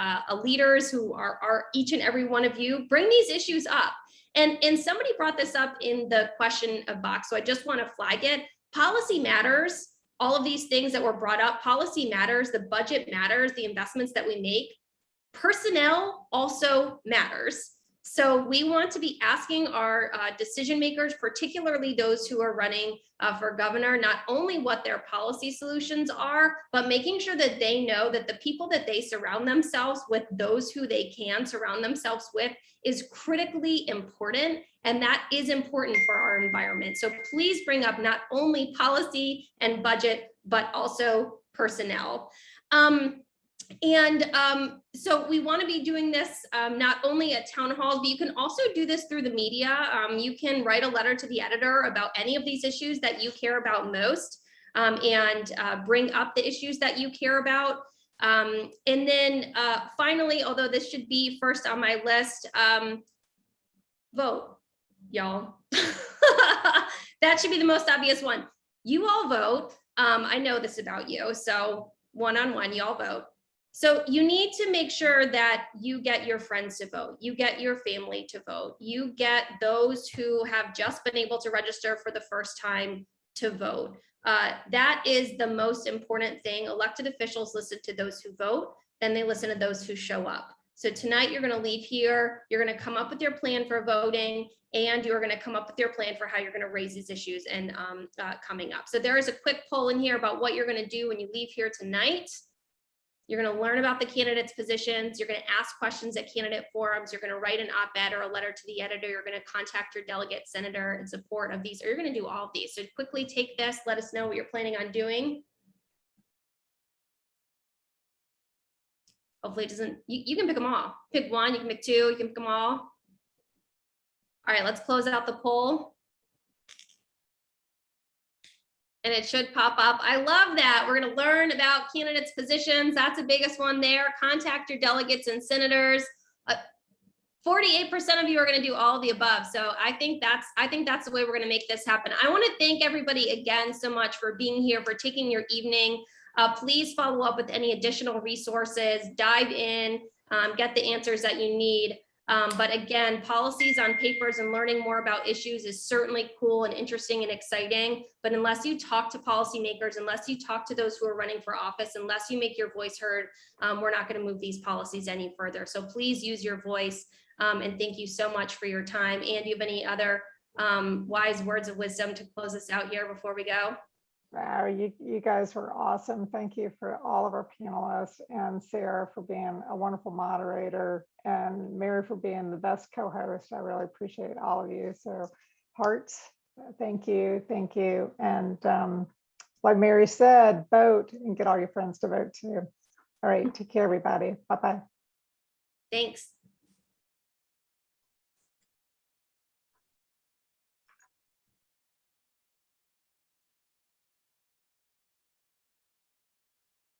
leaders who are each and every one of you, bring these issues up. And somebody brought this up in the question box, so I just want to flag it. Policy matters. All of these things that were brought up, policy matters, the budget matters, the investments that we make. Personnel also matters. So we want to be asking our decision makers, particularly those who are running for governor, not only what their policy solutions are, but making sure that they know that the people that they surround themselves with, those who they can surround themselves with, is critically important. And that is important for our environment. So please bring up not only policy and budget, but also personnel. So we want to be doing this not only at town halls, but you can also do this through the media. You can write a letter to the editor about any of these issues that you care about most, and bring up the issues that you care about. And then finally, although this should be first on my list, vote, y'all. That should be the most obvious one. You all vote. I know this about you, so one-on-one, y'all vote. So you need to make sure that you get your friends to vote, you get your family to vote, you get those who have just been able to register for the first time to vote. That is the most important thing. Elected officials listen to those who vote, then they listen to those who show up. So tonight you're going to leave here, you're going to come up with your plan for voting, and you're going to come up with your plan for how you're going to raise these issues and coming up. So there is a quick poll in here about what you're going to do when you leave here tonight. You're going to learn about the candidates' positions. You're going to ask questions at candidate forums. You're going to write an op-ed or a letter to the editor. You're going to contact your delegate senator in support of these, or you're going to do all of these. So quickly take this. Let us know what you're planning on doing. Hopefully it doesn't, you can pick them all. Pick one, you can pick two, you can pick them all. All right, let's close out the poll. And it should pop up. I love that. We're going to learn about candidates' positions. That's the biggest one there. Contact your delegates and senators. 48% of you are going to do all of the above. So I think that's the way we're going to make this happen. I want to thank everybody again so much for being here, for taking your evening. Please follow up with any additional resources, dive in, get the answers that you need. But again, policies on papers and learning more about issues is certainly cool and interesting and exciting. But unless you talk to policymakers, unless you talk to those who are running for office, unless you make your voice heard, we're not going to move these policies any further. So please use your voice. And thank you so much for your time. And do you have any other wise words of wisdom to close us out here before we go? Wow, you guys were awesome. Thank you for all of our panelists, and Sarah for being a wonderful moderator, and Mary for being the best co-host. I really appreciate all of you. So hearts, thank you. And like Mary said, vote and get all your friends to vote too. All right, take care, everybody. Bye-bye. Thanks.